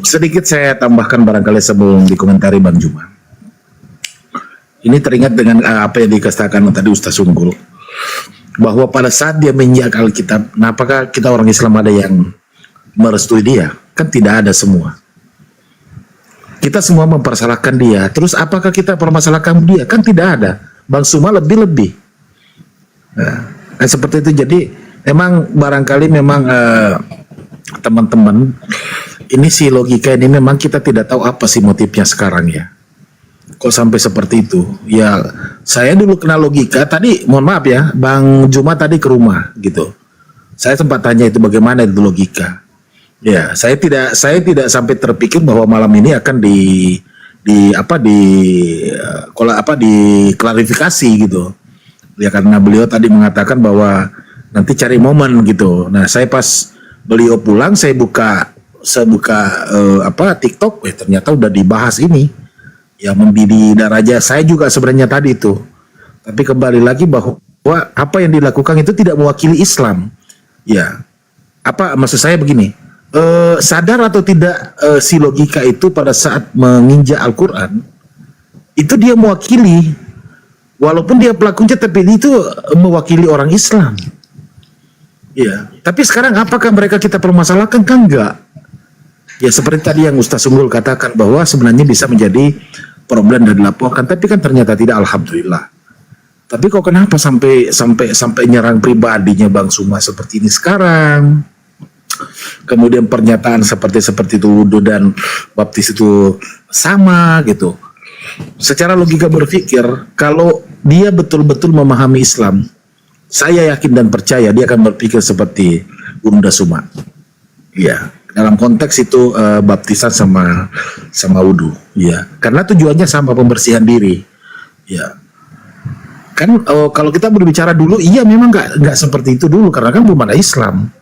sedikit saya tambahkan barangkali sebelum dikomentari Bang Zuma. Ini teringat dengan apa yang dikatakan tadi Ustaz Unggul, bahwa pada saat dia menginjak Alkitab, nah apakah kita orang Islam ada yang merestui dia? Kan tidak ada semua. Kita semua mempersalahkan dia. Terus apakah kita permasalahkan dia? Kan tidak ada. Bang Zuma lebih-lebih. Nah, seperti itu. Jadi memang barangkali memang teman-teman, ini si logika ini memang kita tidak tahu apa sih motifnya sekarang ya. Kok sampai seperti itu? Ya, saya dulu kenal logika. Tadi, mohon maaf ya, Bang Zuma tadi ke rumah gitu. Saya sempat tanya itu bagaimana itu logika. Ya, saya tidak sampai terpikir bahwa malam ini akan diklarifikasi gitu. Ya karena beliau tadi mengatakan bahwa nanti cari momen gitu. Nah, saya pas beliau pulang, saya buka TikTok, ternyata udah dibahas ini. Ya, membidi daraja saya juga sebenarnya tadi itu. Tapi kembali lagi bahwa apa yang dilakukan itu tidak mewakili Islam. Ya, apa maksud saya begini? Sadar atau tidak si logika itu pada saat menginjak Al-Quran itu dia mewakili, walaupun dia pelakunya tapi itu mewakili orang Islam. Ya, tapi sekarang apakah mereka kita permasalahkan? Kan enggak. Ya seperti tadi yang Ustaz Unggul katakan bahwa sebenarnya bisa menjadi problem dan dilaporkan, tapi kan ternyata tidak, alhamdulillah. Tapi kok kenapa sampai nyerang pribadinya Bang Zuma seperti ini sekarang? Kemudian pernyataan seperti itu wudhu dan baptis itu sama gitu. Secara logika berpikir, kalau dia betul-betul memahami Islam, saya yakin dan percaya dia akan berpikir seperti Bunda Zuma. Iya, dalam konteks itu baptisan sama wudhu. Iya, karena tujuannya sama, pembersihan diri. Ya, kan kalau kita berbicara dulu, iya memang nggak seperti itu dulu karena kan belum ada Islam.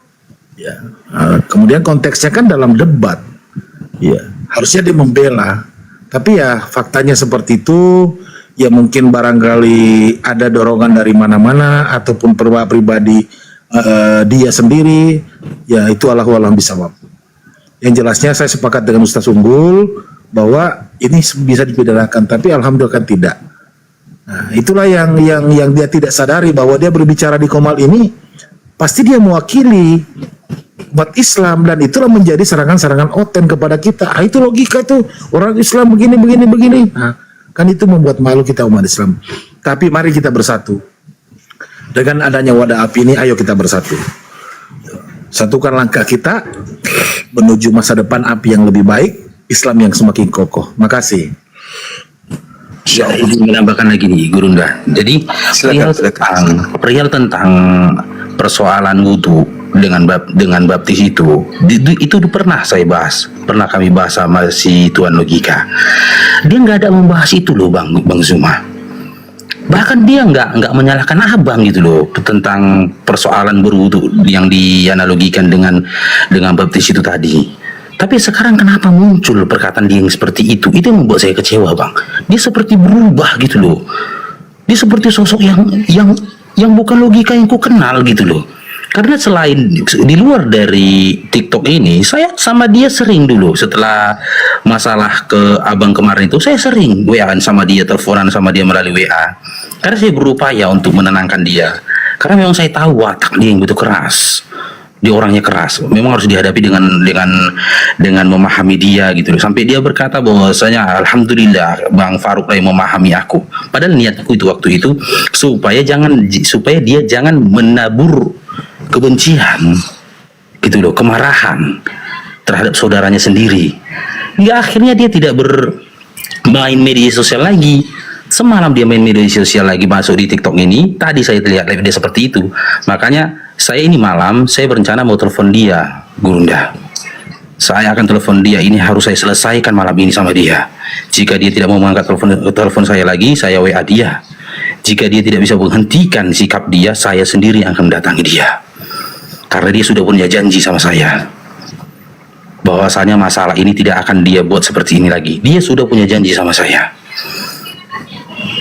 Ya, kemudian konteksnya kan dalam debat. Ya, harusnya dia membela. Tapi ya faktanya seperti itu. ya mungkin barangkali ada dorongan dari mana-mana ataupun pribadi dia sendiri, ya itu Allahu a'lam bishawab. Yang jelasnya saya sepakat dengan Ustaz Unggul bahwa ini bisa dipidanakan, tapi alhamdulillah kan tidak. Nah, itulah yang dia tidak sadari, bahwa dia berbicara di Qomal ini pasti dia mewakili umat Islam, dan itulah menjadi serangan-serangan oten kepada kita. Itu logika itu, orang Islam begini. Nah, kan itu membuat malu kita umat Islam. Tapi mari kita bersatu. Dengan adanya wadah api ini, ayo kita bersatu. Satukan langkah kita menuju masa depan api yang lebih baik, Islam yang semakin kokoh. Makasih. Ya, ini menambahkan lagi nih Gurunda. Jadi perihal tentang persoalan wudhu dengan baptis itu pernah saya bahas, pernah kami bahas sama si Tuan Logika. Dia nggak ada membahas itu loh Bang Zuma. Bahkan dia nggak menyalahkan abang gitu loh tentang persoalan berwudu yang dianalogikan dengan baptis itu tadi. Tapi sekarang kenapa muncul perkataan dia yang seperti itu? Itu yang membuat saya kecewa Bang. Dia seperti berubah gitu loh. Dia seperti sosok yang bukan logika yang ku kenal gitu loh. Karena selain di luar dari TikTok ini, saya sama dia sering dulu setelah masalah ke abang kemarin itu, saya sering WA-an sama dia, teleponan sama dia melalui WA. Karena saya berupaya untuk menenangkan dia. Karena memang saya tahu watak dia yang begitu keras. Dia orangnya keras. Memang harus dihadapi dengan memahami dia gitu. Sampai dia berkata bahwasanya alhamdulillah Bang Faruk yang memahami aku. Padahal niatku itu waktu itu supaya dia jangan menabur kebencian gitu loh, kemarahan terhadap saudaranya sendiri. Hingga akhirnya dia tidak bermain media sosial lagi. Semalam dia main media sosial lagi, masuk di TikTok ini. Tadi saya lihat live dia seperti itu. Makanya saya ini malam saya berencana mau telepon dia, Gurunda. Saya akan telepon dia, ini harus saya selesaikan malam ini sama dia. Jika dia tidak mau mengangkat telepon saya lagi, saya WA dia. Jika dia tidak bisa menghentikan sikap dia, saya sendiri yang akan mendatangi dia. Karena dia sudah punya janji sama saya bahwasanya masalah ini tidak akan dia buat seperti ini lagi. Dia sudah punya janji sama saya.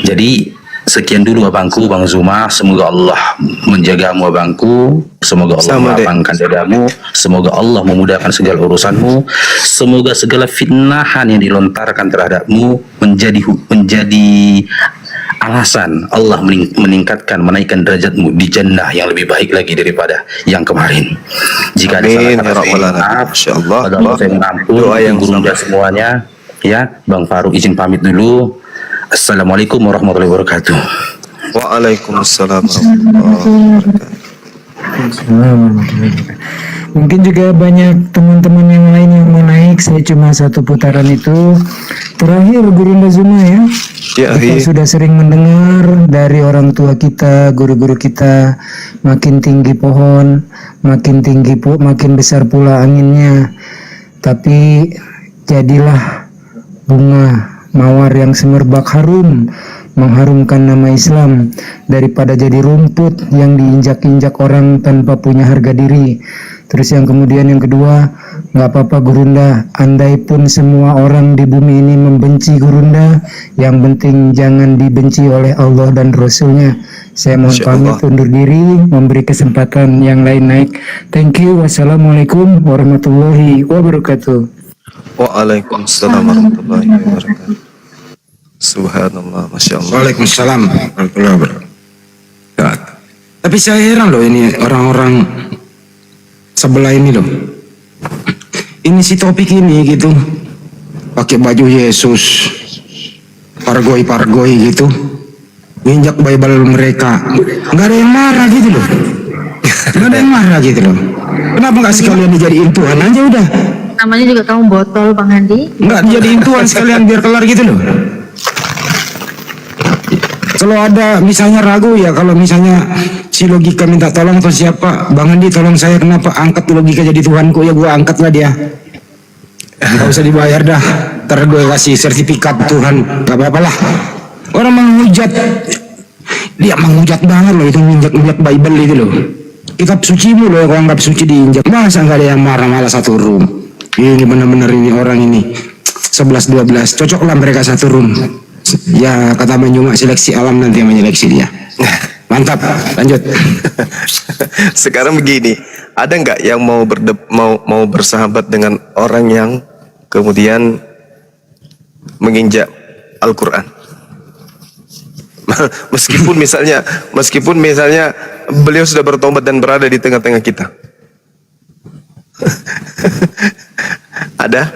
Jadi sekian dulu abangku Bang Zuma. Semoga Allah menjagamu abangku. Semoga Allah melapangkan dadamu. Semoga Allah memudahkan segala urusanmu. Semoga segala fitnahan yang dilontarkan terhadapmu menjadi alasan Allah meningkatkan, menaikkan derajatmu di jannah yang lebih baik lagi daripada yang kemarin. Jika ada salah kata saya maaf, Allah saya mengampun doa yang Gurunda semuanya. Ya, Bang Faruk izin pamit dulu. Assalamualaikum warahmatullahi wabarakatuh. Waalaikumsalam warahmatullahi wabarakatuh. Mungkin juga banyak teman-teman yang lain yang mau naik. Saya cuma satu putaran itu. Terakhir Gurunda Zuma ya. Kita sudah sering mendengar dari orang tua kita, guru-guru kita, makin tinggi pohon, makin besar pula anginnya. Tapi jadilah bunga mawar yang semerbak harum, mengharumkan nama Islam, daripada jadi rumput yang diinjak-injak orang tanpa punya harga diri. Terus yang kedua, nggak apa-apa Gurunda, andai pun semua orang di bumi ini membenci Gurunda, yang penting jangan dibenci oleh Allah dan Rasulnya. Saya mohon pamit undur diri, memberi kesempatan yang lain naik. Thank you. Wassalamualaikum warahmatullahi wabarakatuh. Waalaikumsalam warahmatullahi wabarakatuh. Subhanallah, Masya Allah. Waalaikumsalam warahmatullahi wabarakatuh. Tapi saya heran loh ini orang-orang sebelah ini loh. Ini si topik ini gitu, pakai baju Yesus, pargoi gitu, nginjak Bible mereka, nggak ada yang marah gitu loh. Nggak ada yang marah gitu loh. Kenapa nggak sekalian dijadiin Tuhan aja udah? Namanya juga kamu botol Bang Handi. Nggak dijadiin Tuhan sekalian biar kelar gitu loh. Kalau ada misalnya ragu ya, kalau misalnya si Logika minta tolong atau siapa, Bang Andi tolong saya, kenapa angkat Logika jadi Tuhanku, ya gua angkat lah dia. Nggak usah dibayar dah, ntar gue kasih sertifikat Tuhan, gak apa-apa lah. Orang menghujat, dia menghujat banget loh, itu menginjak Bible itu loh. Kitab suci mu loh, kalau anggap suci diinjak. Masa nggak ada yang marah, malah satu room. Ini bener-bener ini orang ini 11-12, cocok lah mereka satu room. Ya kata Manjuma seleksi alam nanti yang menyeleksi dia. Mantap, lanjut. Sekarang begini, ada nggak yang mau bersahabat dengan orang yang kemudian menginjak Al-Quran? meskipun misalnya beliau sudah bertobat dan berada di tengah-tengah kita. Ada?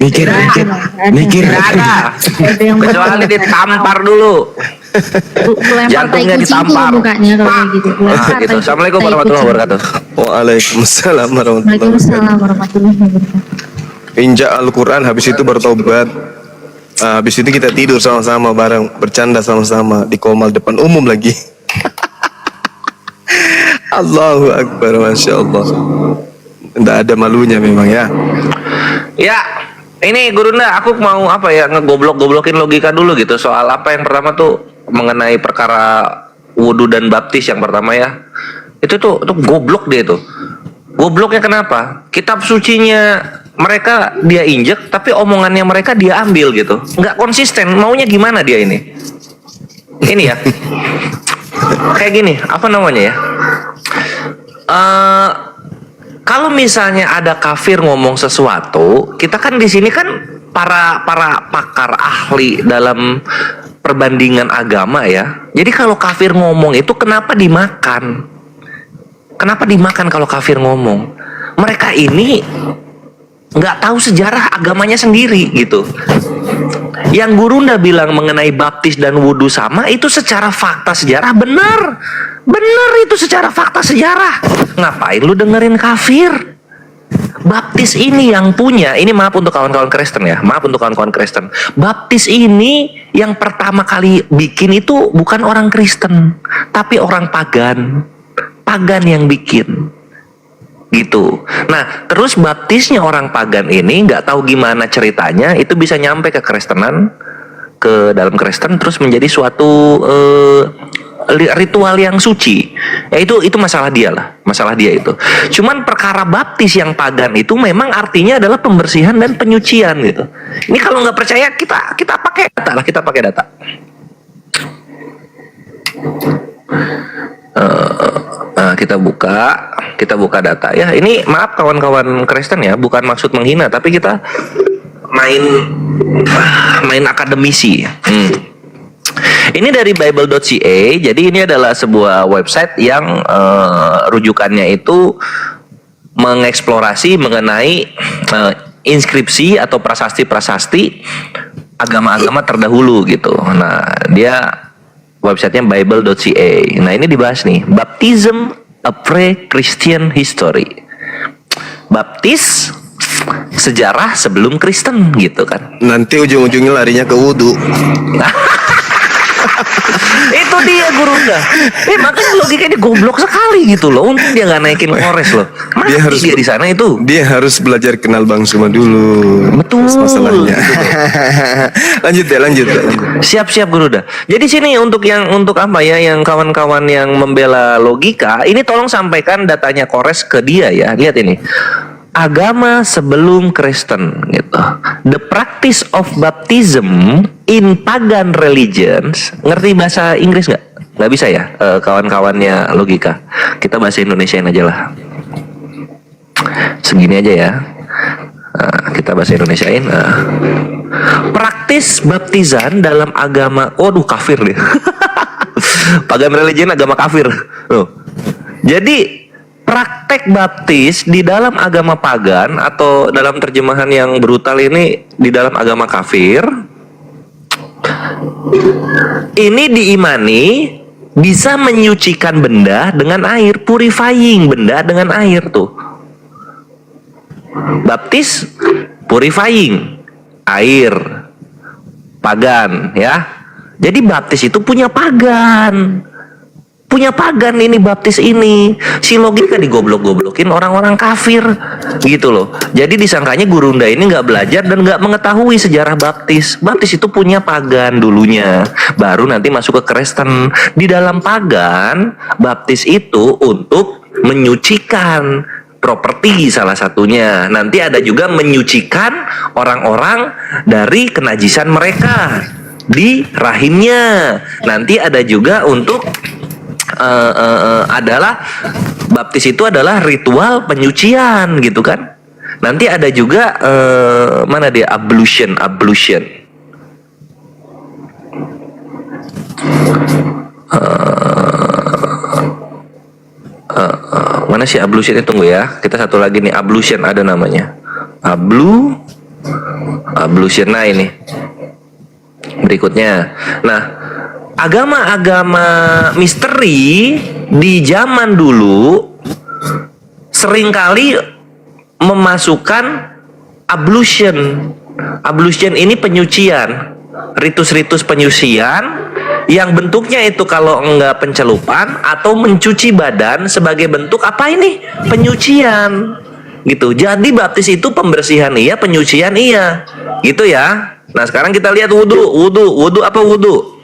Mikir. Kecuali ditampar dulu. Lempar tai Jantungnya kucing tuh ditampar. mukanya kalau kayak gitu. Lempar Gitu. tai- Assalamualaikum tai warahmatullahi kucing. wabarakatuh. Waalaikumsalam warahmatullahi wabarakatuh. Waalaikumsalam warahmatullahi wabarakatuh. Injak Al-Quran, habis itu bertobat. Habis itu kita tidur sama-sama bareng, bercanda sama-sama di komal depan umum lagi. Allahu Akbar, Masya Allah. Tidak ada malunya memang ya. Ya, ini Gurunda, aku mau apa ya, ngegoblok-goblokin logika dulu gitu soal apa yang pertama tuh mengenai perkara wudhu dan baptis yang pertama ya. Itu tuh goblok dia tuh. Gobloknya kenapa? Kitab sucinya mereka dia injek, tapi omongannya mereka dia ambil gitu. Nggak konsisten, maunya gimana dia ini? Ini ya. Kayak gini, apa namanya ya? Kalau misalnya ada kafir ngomong sesuatu, kita kan di sini kan para pakar ahli dalam perbandingan agama ya. Jadi kalau kafir ngomong itu kenapa dimakan? Kenapa dimakan kalau kafir ngomong? Mereka ini nggak tahu sejarah agamanya sendiri gitu. Yang Gurunda bilang mengenai baptis dan wudhu sama, itu secara fakta sejarah benar. Benar itu secara fakta sejarah. Ngapain lu dengerin kafir? Baptis ini yang punya, ini maaf untuk kawan-kawan Kristen ya, maaf untuk kawan-kawan Kristen. Baptis ini yang pertama kali bikin itu bukan orang Kristen, tapi orang pagan. Pagan yang bikin. Gitu. Nah, terus baptisnya orang pagan ini nggak tahu gimana ceritanya, itu bisa nyampe ke Kristenan, ke dalam Kristen, terus menjadi suatu ritual yang suci. Ya itu masalah dia lah, masalah dia itu. Cuman perkara baptis yang pagan itu memang artinya adalah pembersihan dan penyucian gitu. Ini kalau nggak percaya kita pakai data lah, kita pakai data. Kita buka data ya. Ini maaf kawan-kawan Kristen ya, bukan maksud menghina, tapi kita main akademisi. Ini dari bible.ca. Jadi ini adalah sebuah website yang rujukannya itu mengeksplorasi mengenai inskripsi atau prasasti-prasasti agama-agama terdahulu gitu. Nah, dia websitenya bible.ca. Nah, ini dibahas nih, baptism a pre-Christian history. Baptis sejarah sebelum Kristen gitu kan. Nanti ujung-ujungnya larinya ke wudhu. Itu dia Gurunda. Makanya logikanya goblok sekali gitu loh. Untung dia nggak naikin kores loh. Mati dia di sana itu. Dia harus belajar kenal Bang Suma dulu. Betul. Masalahnya. lanjut. Siap Gurunda. Jadi sini untuk apa ya, yang kawan-kawan yang membela logika, ini tolong sampaikan datanya kores ke dia ya. Lihat ini. Agama sebelum Kristen gitu. The practice of baptism in pagan religions. Ngerti bahasa Inggris nggak? Nggak bisa ya, kawan-kawannya logika. Kita bahasa Indonesiain aja lah. Segini aja ya. Kita bahasa Indonesiain. Praktis baptisan dalam agama, waduh kafir deh. Pagan religion agama kafir. Loh. Jadi praktek baptis di dalam agama pagan atau dalam terjemahan yang brutal ini di dalam agama kafir, ini diimani bisa menyucikan benda dengan air, purifying benda dengan air tuh. Baptis purifying air, pagan ya. Jadi baptis itu punya pagan. Punya pagan ini baptis ini. Si logika digoblok-goblokin orang-orang kafir gitu loh. Jadi disangkanya Gurunda ini nggak belajar dan nggak mengetahui sejarah baptis. Baptis itu punya pagan dulunya, baru nanti masuk ke Kristen. Di dalam pagan, baptis itu untuk menyucikan properti salah satunya. Nanti ada juga menyucikan orang-orang dari kenajisan mereka. di rahimnya. Nanti ada juga untuk adalah baptis itu adalah ritual penyucian gitu kan. Nanti ada juga mana dia ablution. Mana sih ablution itu? Tunggu ya, kita satu lagi nih, ablution ada namanya. Ablution. Nah ini berikutnya. Nah, agama-agama misteri di zaman dulu seringkali memasukkan ablution. Ablution ini penyucian, ritus-ritus penyucian yang bentuknya itu kalau enggak pencelupan atau mencuci badan sebagai bentuk apa ini? Penyucian. Gitu. Jadi baptis itu pembersihan iya, penyucian iya. Gitu ya. Nah, sekarang kita lihat wudu apa wudu?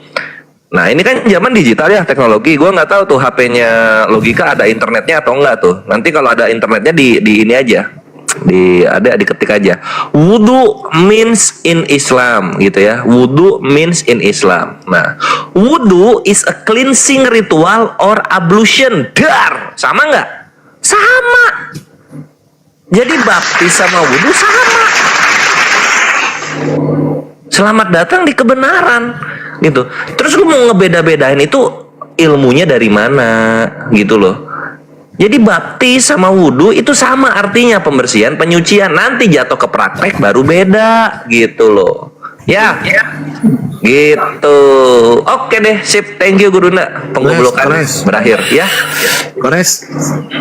Nah, ini kan zaman digital ya, teknologi. Gua nggak tahu tuh HP-nya Logika ada internetnya atau enggak tuh. Nanti kalau ada internetnya di ini aja. Diketik aja. Wudu means in Islam gitu ya. Wudu means in Islam. Nah, wudu is a cleansing ritual or ablution. Dar, sama nggak? Sama. Jadi baptis sama wudu sama. Selamat datang di kebenaran gitu. Terus lu mau ngebeda-bedain itu ilmunya dari mana gitu loh. Jadi baptis sama wudhu itu sama artinya, pembersihan, penyucian. Nanti jatuh ke praktek baru beda gitu loh. Ya, gitu. Oke deh, sip. Thank you Gurunda. Penggoblokan berakhir ya. Kores,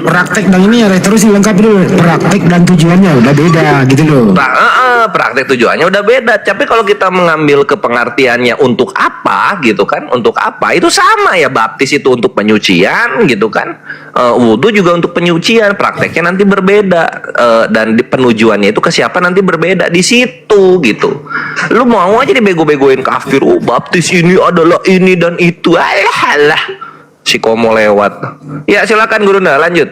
praktek dan ini ya terus dilengkapi dulu. Praktek dan tujuannya udah beda gitu loh. Praktek tujuannya udah beda. Tapi kalau kita mengambil ke pengertiannya untuk apa gitu kan, untuk apa itu sama ya. Baptis itu untuk penyucian gitu kan, wudhu juga untuk penyucian. Prakteknya nanti berbeda, dan penujuannya itu ke siapa nanti berbeda di situ gitu. Lu mau aja dibego-begoin kafir, baptis ini adalah ini dan itu. Alah, si Komo lewat. Ya silakan Gurunda lanjut.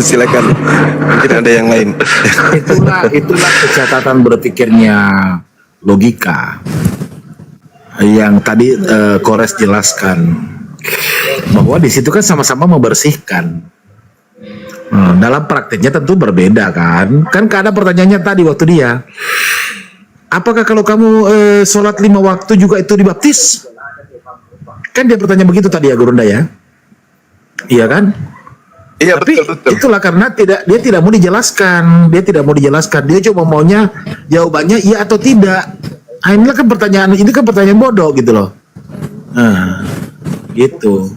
Silakan. Mungkin ada yang lain. itulah kecatatan berpikirnya Logika yang tadi Kores jelaskan bahwa di situ kan sama-sama membersihkan. Dalam prakteknya tentu berbeda kan. Kan ada pertanyaannya tadi waktu dia, apakah kalau kamu sholat 5 waktu juga itu dibaptis? Kan dia bertanya begitu tadi ya Gurunda ya. Iya kan? Iya, tapi betul. itulah karena dia tidak mau dijelaskan. Dia cuma maunya jawabannya iya atau tidak. Nah, ini kan pertanyaan bodoh gitu loh. Nah, gitu.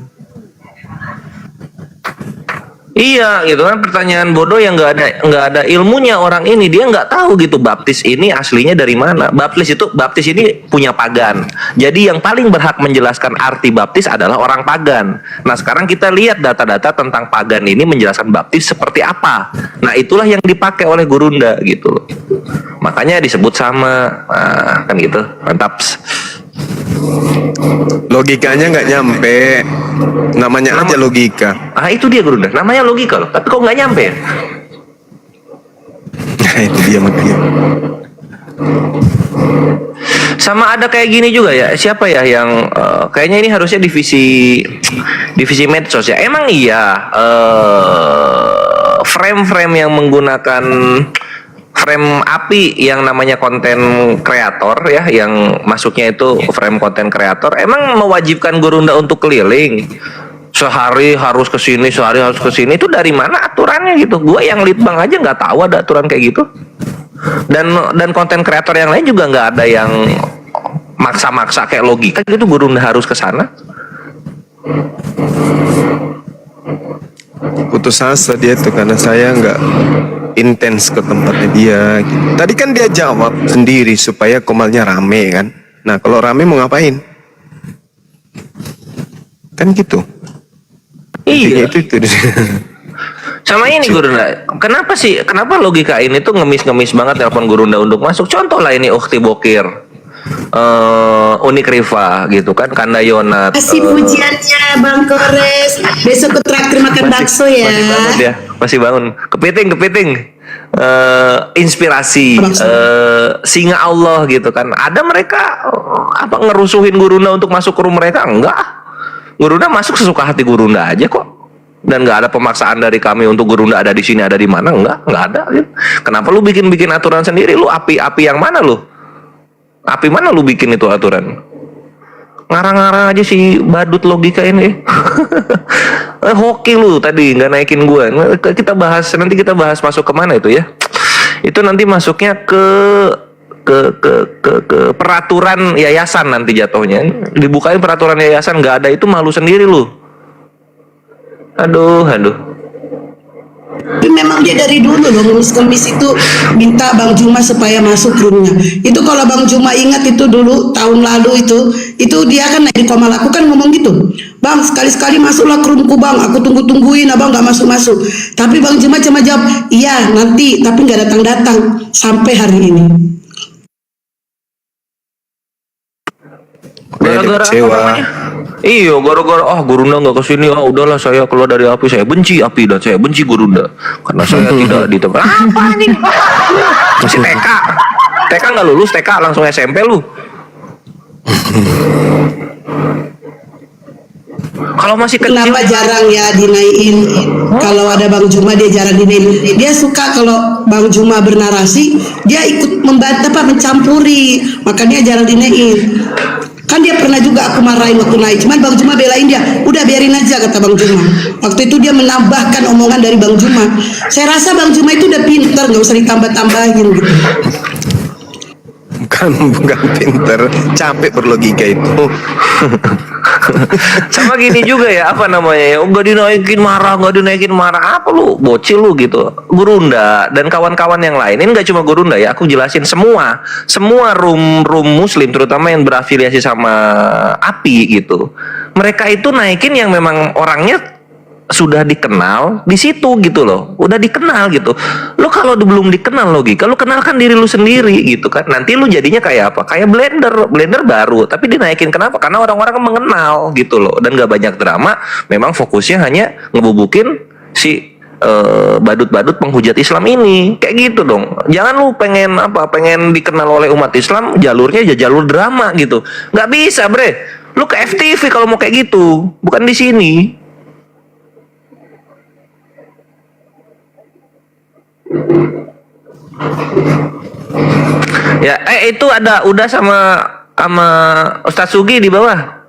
Iya gitu kan, pertanyaan bodoh yang nggak ada ilmunya orang ini. Dia nggak tahu gitu baptis ini aslinya dari mana. Baptis ini punya pagan. Jadi yang paling berhak menjelaskan arti baptis adalah orang pagan. Nah sekarang kita lihat data-data tentang pagan ini menjelaskan baptis seperti apa. Nah itulah yang dipakai oleh Gurunda gitu loh. Makanya disebut sama, kan gitu. Mantap. Logikanya nggak nyampe. Namanya aja logika. Itu dia Gurunda. Namanya logika loh. Tapi kok nggak nyampe ya? Nah itu dia makanya. Sama ada kayak gini juga ya. Siapa ya yang kayaknya ini harusnya divisi medsos ya. Emang iya frame-frame yang menggunakan frame api yang namanya konten kreator ya, yang masuknya itu frame konten kreator, emang mewajibkan Gurunda untuk keliling sehari harus ke sini, itu dari mana aturannya gitu? Gua yang litbang aja nggak tahu ada aturan kayak gitu. Dan konten kreator yang lain juga nggak ada yang maksa-maksa kayak Logika gitu Gurunda harus ke sana. Putus asa dia tuh karena saya nggak intens ke tempatnya dia gitu. Tadi kan dia jawab sendiri supaya Komalnya rame kan. Nah kalau rame mau ngapain? Kan gitu. Iya itu. Sama ini Gurunda, kenapa Logika ini tuh ngemis banget telepon Gurunda untuk masuk? Contoh lah ini Ukti Bokir, Unik Riva gitu kan, Kandayonat. Kasih pujiannya Bang Kores. Besok ke traktir makan bakso ya. Masih bangun. Kepiting. inspirasi, singa Allah gitu kan. Ada mereka apa ngerusuhin Gurunda untuk masuk ke room mereka? Enggak. Gurunda masuk sesuka hati Gurunda aja kok. Dan nggak ada pemaksaan dari kami untuk Gurunda ada di sini, ada di mana, nggak ada gitu. Kenapa lu bikin aturan sendiri? Lu api yang mana lu? Api mana lu bikin itu aturan? Ngarang-ngarang aja si badut logika ini. Hoki lu tadi nggak naikin gua. Nanti kita bahas masuk kemana itu ya? Itu nanti masuknya ke peraturan yayasan nanti jatuhnya. Dibukain peraturan yayasan nggak ada itu malu sendiri lu. Aduh. Tapi memang dia dari dulu loh ngemis-ngemis itu minta Bang Juma supaya masuk roomnya. Itu kalau Bang Juma ingat itu dulu tahun lalu itu dia kan di Komal aku kan ngomong gitu, Bang sekali-sekali masuklah ke roomku Bang, aku tungguin abang nggak masuk. Tapi Bang Juma cuma jawab iya nanti, tapi nggak datang sampai hari ini. Gara-gara apa namanya? Iya, gara-gara Gurunda nggak kesini, udahlah saya keluar dari api, saya benci api dan saya benci Gurunda karena saya tidak di tempat apa nih? Masih TK nggak lulus TK langsung SMP lu. Kalau masih kecil kenapa jarang ya dinaikin? Kalau ada Bang Juma dia jarang dinaikin. Dia suka kalau Bang Juma bernarasi, dia ikut mencampuri, makanya jarang dinaikin. Kan dia pernah juga aku marahin waktu naik, cuman Bang Juma belain dia, udah biarin aja kata Bang Juma. Waktu itu dia menambahkan omongan dari Bang Juma. Saya rasa Bang Juma itu udah pinter, nggak usah ditambah-tambahin gitu. Bukan pinter, capek berlogika itu. Sama gini juga ya, apa namanya ya, nggak dinaikin marah, apa lu, bocil lu gitu. Gurunda dan kawan-kawan yang lain, ini nggak cuma Gurunda ya, aku jelasin semua room muslim, terutama yang berafiliasi sama API gitu. Mereka itu naikin yang memang orangnya sudah dikenal di situ gitu loh, udah dikenal gitu. Lo kalau belum dikenal logika, lo kenalkan diri lu sendiri gitu kan. Nanti lu jadinya kayak apa? Kayak blender baru, tapi dinaikin kenapa? Karena orang-orang mengenal gitu loh, dan gak banyak drama. Memang fokusnya hanya ngebubukin si badut-badut penghujat Islam ini, kayak gitu dong. Jangan lu pengen dikenal oleh umat Islam, jalurnya aja jalur drama gitu. Nggak bisa bre, lu ke FTV kalau mau kayak gitu, bukan di sini. Ya, itu udah sama Ustadz Sugi di bawah.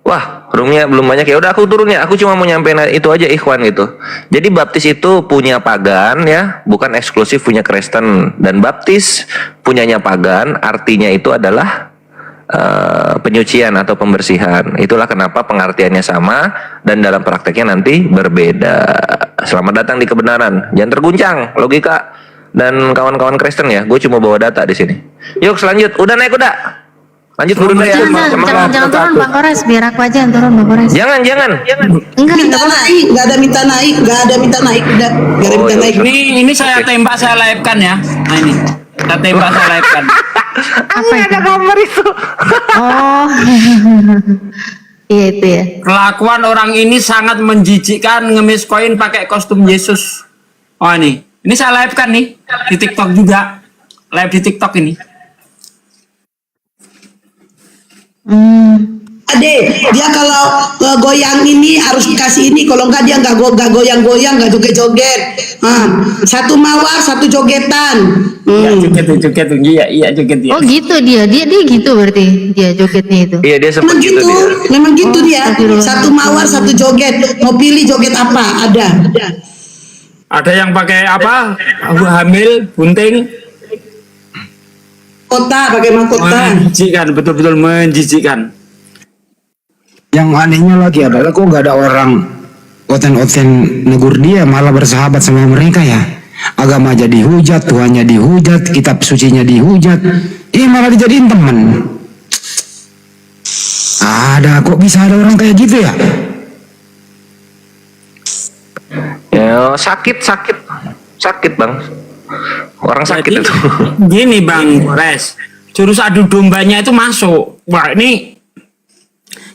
Wah, roomnya belum banyak ya. Udah aku turun ya. Aku cuma mau nyampein itu aja ikhwan gitu. Jadi baptis itu punya pagan ya, bukan eksklusif punya Kristen. Dan baptis punyanya pagan, artinya itu adalah penyucian atau pembersihan. Itulah kenapa pengertiannya sama dan dalam prakteknya nanti berbeda. Selamat datang di kebenaran. Jangan terguncang logika dan kawan-kawan Kristen ya. Gue cuma bawa data di sini. Yuk selanjut. Udah naik udah. Lanjut turun ya. Jangan turun Bang Kores, biar aku aja yang turun Bang Kores. Jangan. Enggak ada minta naik, udah. Gak ada minta naik. Ini saya tembak, saya live-kan ya. Nah ini. Kita tembak, saya live-kan. Apa itu? Ada gambar itu. Oh. Iya itu ya. Kelakuan orang ini sangat menjijikkan, ngemis koin pakai kostum Yesus. Oh ini saya live kan nih di TikTok juga, live di TikTok ini. Ade, dia kalau goyang ini harus dikasih ini, kalau enggak dia nggak goyang-goyang, nggak joget-joget. Satu mawar, satu jogetan. Ya, joget, iya joget dia. Oh gitu dia gitu berarti dia jogetnya itu. Iya dia seperti itu dia. Memang gitu dia. Satu mawar, satu joget. Mau pilih joget apa? Ada yang pakai apa? Hamil, bunting. Pakai mahkota. Menjijikkan, betul-betul menjijikkan. Yang anehnya lagi adalah kok nggak ada orang oten-oten negur dia, malah bersahabat sama mereka ya. Agama jadi dihujat, Tuhannya dihujat, kitab sucinya dihujat, malah dijadiin teman. Kok bisa ada orang kayak gitu ya? Ya sakit bang. Orang sakit itu. Gini Bang Kores, jurus adu dombanya itu masuk. Wah ini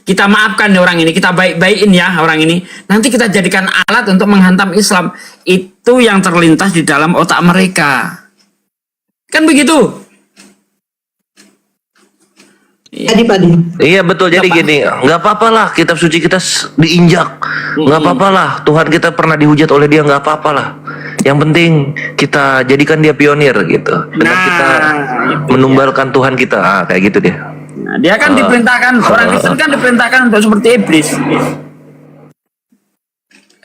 kita maafkan deh orang ini, kita baik-baikin ya orang ini. Nanti kita jadikan alat untuk menghantam Islam. itu yang terlintas di dalam otak mereka. Kan begitu? Iya betul. Jadi gini, nggak apa-apa lah kitab suci kita diinjak, nggak apa-apa lah. Tuhan kita pernah dihujat oleh dia, nggak apa-apa lah. Yang penting kita jadikan dia pionir gitu, dengan kita menumbalkan Tuhan kita, kayak gitu deh. Nah, dia kan diperintahkan, orang Kristen kan diperintahkan untuk seperti iblis.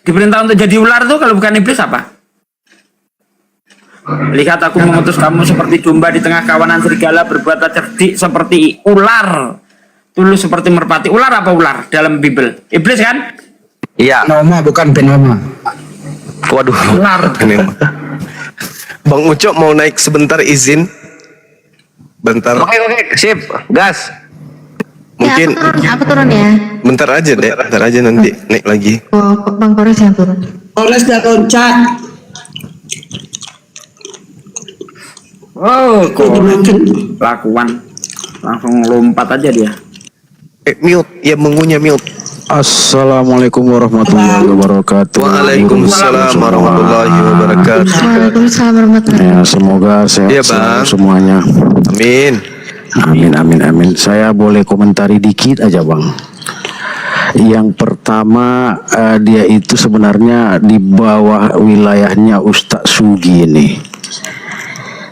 Diperintah untuk jadi ular tuh, kalau bukan iblis apa? Lihat aku mengutus kamu seperti domba di tengah kawanan serigala, berbuat cerdik seperti ular, tulus seperti merpati. Ular apa ular dalam Bible? Iblis kan? Iya. Penoma bukan penoma. Waduh. Ular. Bang Ucok mau naik sebentar, izin. Bentar. Oke, sip, gas. Mungkin Aku turun ya. bentar aja deh, bentar aja nanti naik lagi. Oh, Bang Kores yang turun. Polres dah loncat. Oh, kok lakuan langsung lompat aja dia. Mute, ya mengunya mute. Assalamualaikum warahmatullahi wabarakatuh. Waalaikumsalam warahmatullahi wabarakatuh. Waalaikumsalam warahmatullahi Ya, semoga sehat Iya, selalu Bang. semuanya. Amin. Amin, amin, amin. Saya boleh komentari dikit aja, Bang. Yang pertama, dia itu sebenarnya di bawah wilayahnya Ustadz Sugi ini.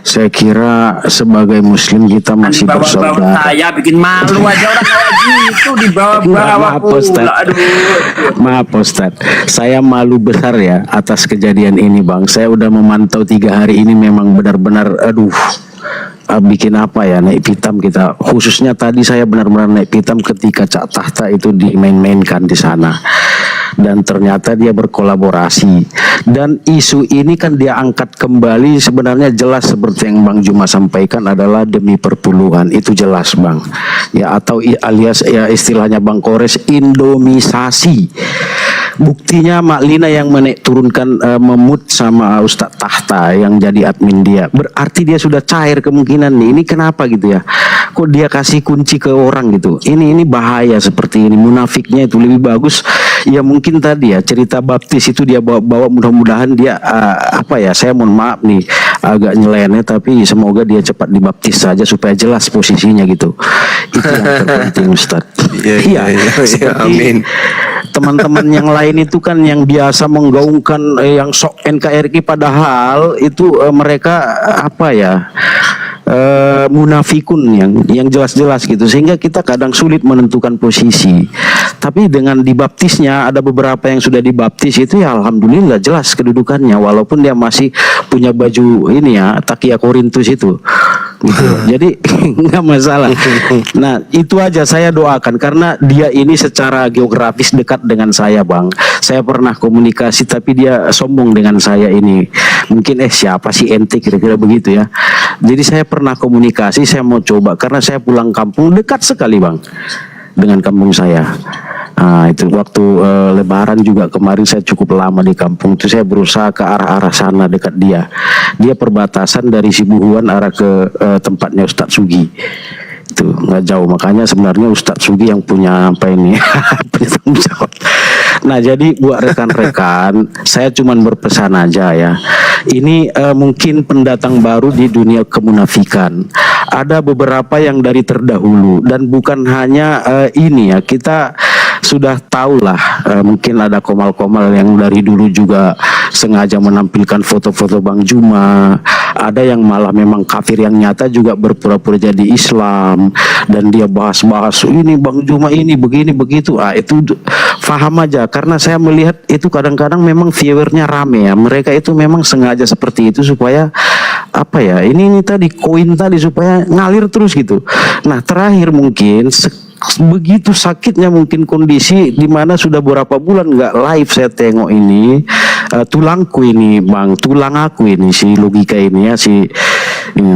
Saya kira sebagai Muslim kita masih Bawa-bawa bersaudara. saya bikin malu aja orang kayak gitu dibawa-bawa Maaf, Ustaz. pula. Aduh. Maaf Ustaz, saya malu besar ya atas kejadian ini Bang. Saya udah memantau 3 hari ini, memang benar-benar bikin apa ya, naik pitam kita. Khususnya tadi saya benar-benar naik pitam ketika Cak Tahta itu dimain-mainkan di sana. Dan ternyata dia berkolaborasi. Dan isu ini kan dia angkat kembali, sebenarnya jelas seperti yang Bang Juma sampaikan adalah demi perpuluhan. Itu jelas Bang. Ya, atau alias ya istilahnya Bang Kores, indomisasi. Buktinya Mak Lina yang turunkan memut sama Ustadz Tahta yang jadi admin dia. Berarti dia sudah cair kemungkinan nih. Ini kenapa gitu ya? Kok dia kasih kunci ke orang gitu? Ini bahaya seperti ini. Munafiknya itu lebih bagus. Ya mungkin tadi ya cerita baptis itu dia bawa, mudah-mudahan dia saya mohon maaf nih agak nyeleneh, tapi semoga dia cepat dibaptis saja supaya jelas posisinya gitu. Itu yang terpenting Ustadz. Iya, seperti amin. teman-teman yang lain itu kan yang biasa menggaungkan yang sok NKRI, padahal itu mereka munafikun yang jelas-jelas gitu, sehingga kita kadang sulit menentukan posisi. Tapi dengan dibaptisnya, ada beberapa yang sudah dibaptis itu ya alhamdulillah jelas kedudukannya, walaupun dia masih punya baju ini ya takia Korintus itu gitu. Jadi nggak masalah. Nah itu aja saya doakan, karena dia ini secara geografis dekat dengan saya Bang. Saya pernah komunikasi tapi dia sombong dengan saya ini. Mungkin siapa sih ente, kira-kira begitu ya. Jadi saya pernah komunikasi, saya mau coba karena saya pulang kampung dekat sekali Bang dengan kampung saya. Nah, itu waktu Lebaran juga kemarin saya cukup lama di kampung itu, saya berusaha ke arah sana dekat dia. Dia perbatasan dari Sibuhuan arah ke tempatnya Ustadz Sugi. Itu nggak jauh, makanya sebenarnya Ustadz Sugi yang punya punya tanggung jawab. Nah jadi buat rekan-rekan, saya cuman berpesan aja ya. Ini mungkin pendatang baru di dunia kemunafikan. Ada beberapa yang dari terdahulu, dan bukan hanya ini ya, kita sudah tahulah mungkin ada komal-komal yang dari dulu juga sengaja menampilkan foto-foto Bang Juma. Ada yang malah memang kafir yang nyata juga berpura-pura jadi Islam, dan dia bahas-bahas ini Bang Juma ini begini begitu. Itu faham aja, karena saya melihat itu kadang-kadang memang viewernya rame ya. Mereka itu memang sengaja seperti itu supaya ini tadi koin tadi supaya ngalir terus gitu. Nah terakhir mungkin begitu sakitnya mungkin kondisi di mana sudah beberapa bulan nggak live saya tengok ini, tulangku ini Bang, tulang aku ini si logika ini ya,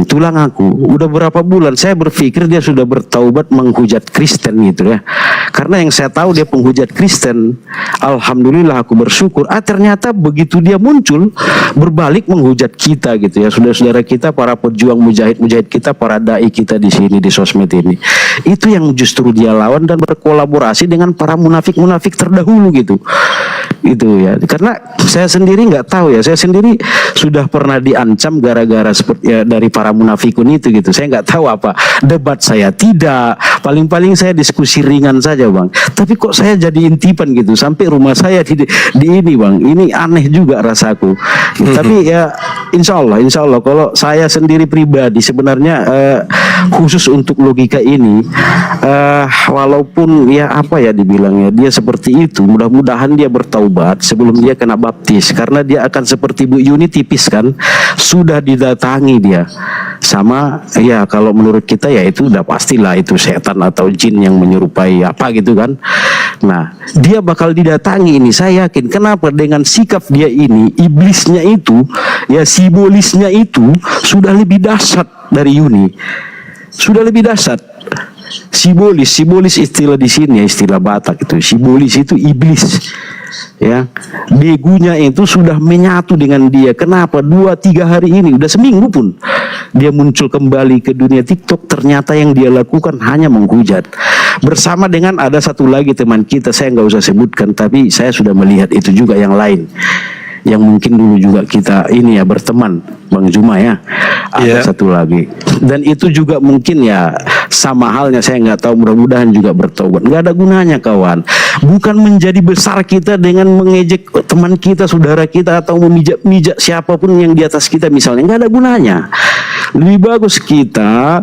tulang aku udah berapa bulan saya berpikir dia sudah bertaubat menghujat Kristen gitu ya, karena yang saya tahu dia penghujat Kristen. Alhamdulillah aku bersyukur, ternyata begitu dia muncul berbalik menghujat kita gitu ya, saudara-saudara kita, para pejuang mujahid kita, para dai kita di sini di sosmed ini. Itu yang justru dia lawan dan berkolaborasi dengan para munafik-munafik terdahulu gitu. gitu ya. Karena saya sendiri nggak tahu ya, saya sendiri sudah pernah diancam gara-gara seperti ya, dari para munafikun itu gitu. Saya nggak tahu apa debat saya tidak, paling-paling saya diskusi ringan saja bang. Tapi kok saya jadi intipan gitu sampai rumah saya di ini bang. Ini aneh juga rasaku. Tapi ya insya Allah kalau saya sendiri pribadi sebenarnya khusus untuk logika ini, walaupun ya apa ya dibilangnya dia seperti itu, mudah-mudahan dia bertaubat sebelum dia kena baptis, karena dia akan seperti Bu Yuni tipis kan, sudah didatangi dia sama ya kalau menurut kita ya itu udah pastilah itu setan atau jin yang menyerupai apa gitu kan. Nah dia bakal didatangi ini, saya yakin. Kenapa? Dengan sikap dia ini, iblisnya itu ya, simbolisnya itu sudah lebih dahsyat dari Yuni, sudah lebih dahsyat. Simbolis istilah di sini ya, istilah Batak itu simbolis itu iblis ya. Begunya itu sudah menyatu dengan dia. Kenapa 2-3 hari ini, udah seminggu pun dia muncul kembali ke dunia TikTok. Ternyata yang dia lakukan hanya menghujat bersama dengan ada satu lagi teman kita, saya nggak usah sebutkan, tapi saya sudah melihat itu juga yang lain yang mungkin dulu juga kita ini ya berteman, Bang Juma ya, ada satu lagi, dan itu juga mungkin ya sama halnya, saya nggak tahu, mudah-mudahan juga bertobat. Nggak ada gunanya kawan, bukan menjadi besar kita dengan mengejek teman kita, saudara kita, atau memijak-mijak siapapun yang di atas kita misalnya, nggak ada gunanya. Lebih bagus kita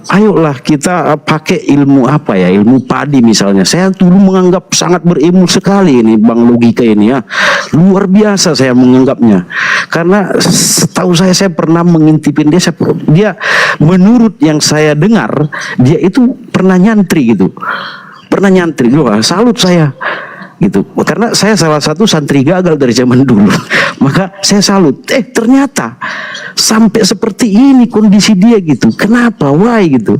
ayolah kita pakai ilmu apa ya, ilmu padi misalnya. Saya dulu menganggap sangat berilmu sekali ini Bang logika ini ya, luar biasa saya menganggapnya, karena setahu saya pernah mengintipin dia. Dia menurut yang saya dengar dia itu pernah nyantri gitu, pernah nyantri. Wah, salut saya gitu, karena saya salah satu santri gagal dari zaman dulu. Maka saya salut, ternyata sampai seperti ini kondisi dia gitu. Kenapa? Why gitu?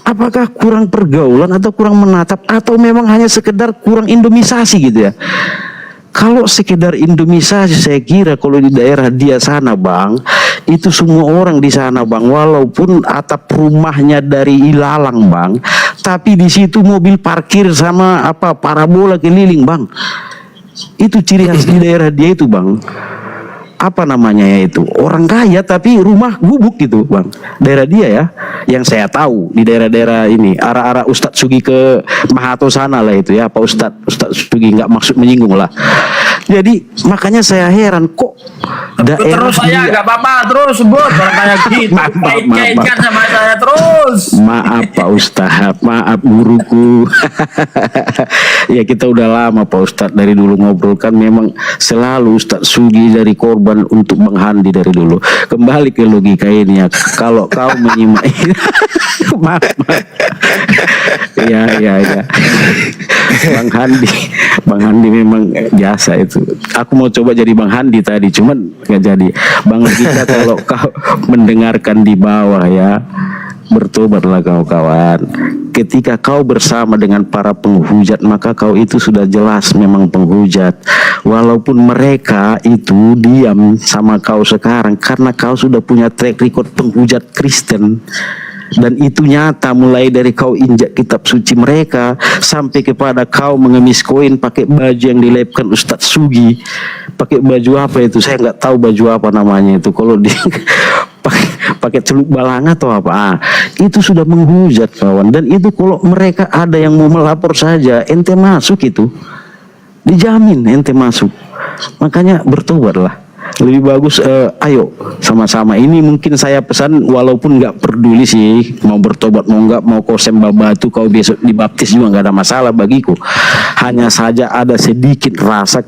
Apakah kurang pergaulan atau kurang menatap, atau memang hanya sekedar kurang indomisasi gitu ya? Kalau sekedar indomisasi, saya kira kalau di daerah dia sana bang, itu semua orang di sana bang, walaupun atap rumahnya dari ilalang bang, tapi di situ mobil parkir sama apa parabola keliling bang. Itu ciri khas di daerah dia itu bang. Apa namanya ya itu, orang kaya tapi rumah gubuk gitu bang, daerah dia ya, yang saya tahu di daerah-daerah ini arah-arah Ustadz Sugi ke Mahato sana lah itu ya, Pak Ustadz Sugi, nggak maksud menyinggung lah. Jadi makanya saya heran kok daerah terus saya nggak apa-apa terus sebut orang kayak gitu, kaitkan sama saya terus. Maaf Pak Ustadz, maaf guruku. Ya kita udah lama Pak Ustadz dari dulu ngobrol kan, memang selalu Ustadz Sugi dari korban untuk Bang Handi dari dulu. Kembali ke logika ini ya, kalau kau menyimak maaf. Ya Bang Handi memang biasa itu. Aku mau coba jadi Bang Handi tadi, cuman nggak jadi. Bang kita kalau kau mendengarkan di bawah ya, bertobatlah kau kawan. Ketika kau bersama dengan para penghujat, maka kau itu sudah jelas memang penghujat. Walaupun mereka itu diam sama kau sekarang, karena kau sudah punya track record penghujat Kristen. Dan itu nyata, mulai dari kau injak kitab suci mereka sampai kepada kau mengemis koin pakai baju yang dilepkan Ustadz Sugi. Pakai baju apa itu, saya nggak tahu baju apa namanya itu, kalau di pakai celup balang atau apa, itu sudah menghujat kawan. Dan itu kalau mereka ada yang mau melapor saja, ente masuk itu, dijamin ente masuk. Makanya bertobatlah. Lebih bagus ayo sama-sama. Ini mungkin saya pesan, walaupun nggak peduli sih mau bertobat mau nggak, mau kau sembah batu kau besok dibaptis juga nggak ada masalah bagiku. Hanya saja ada sedikit rasa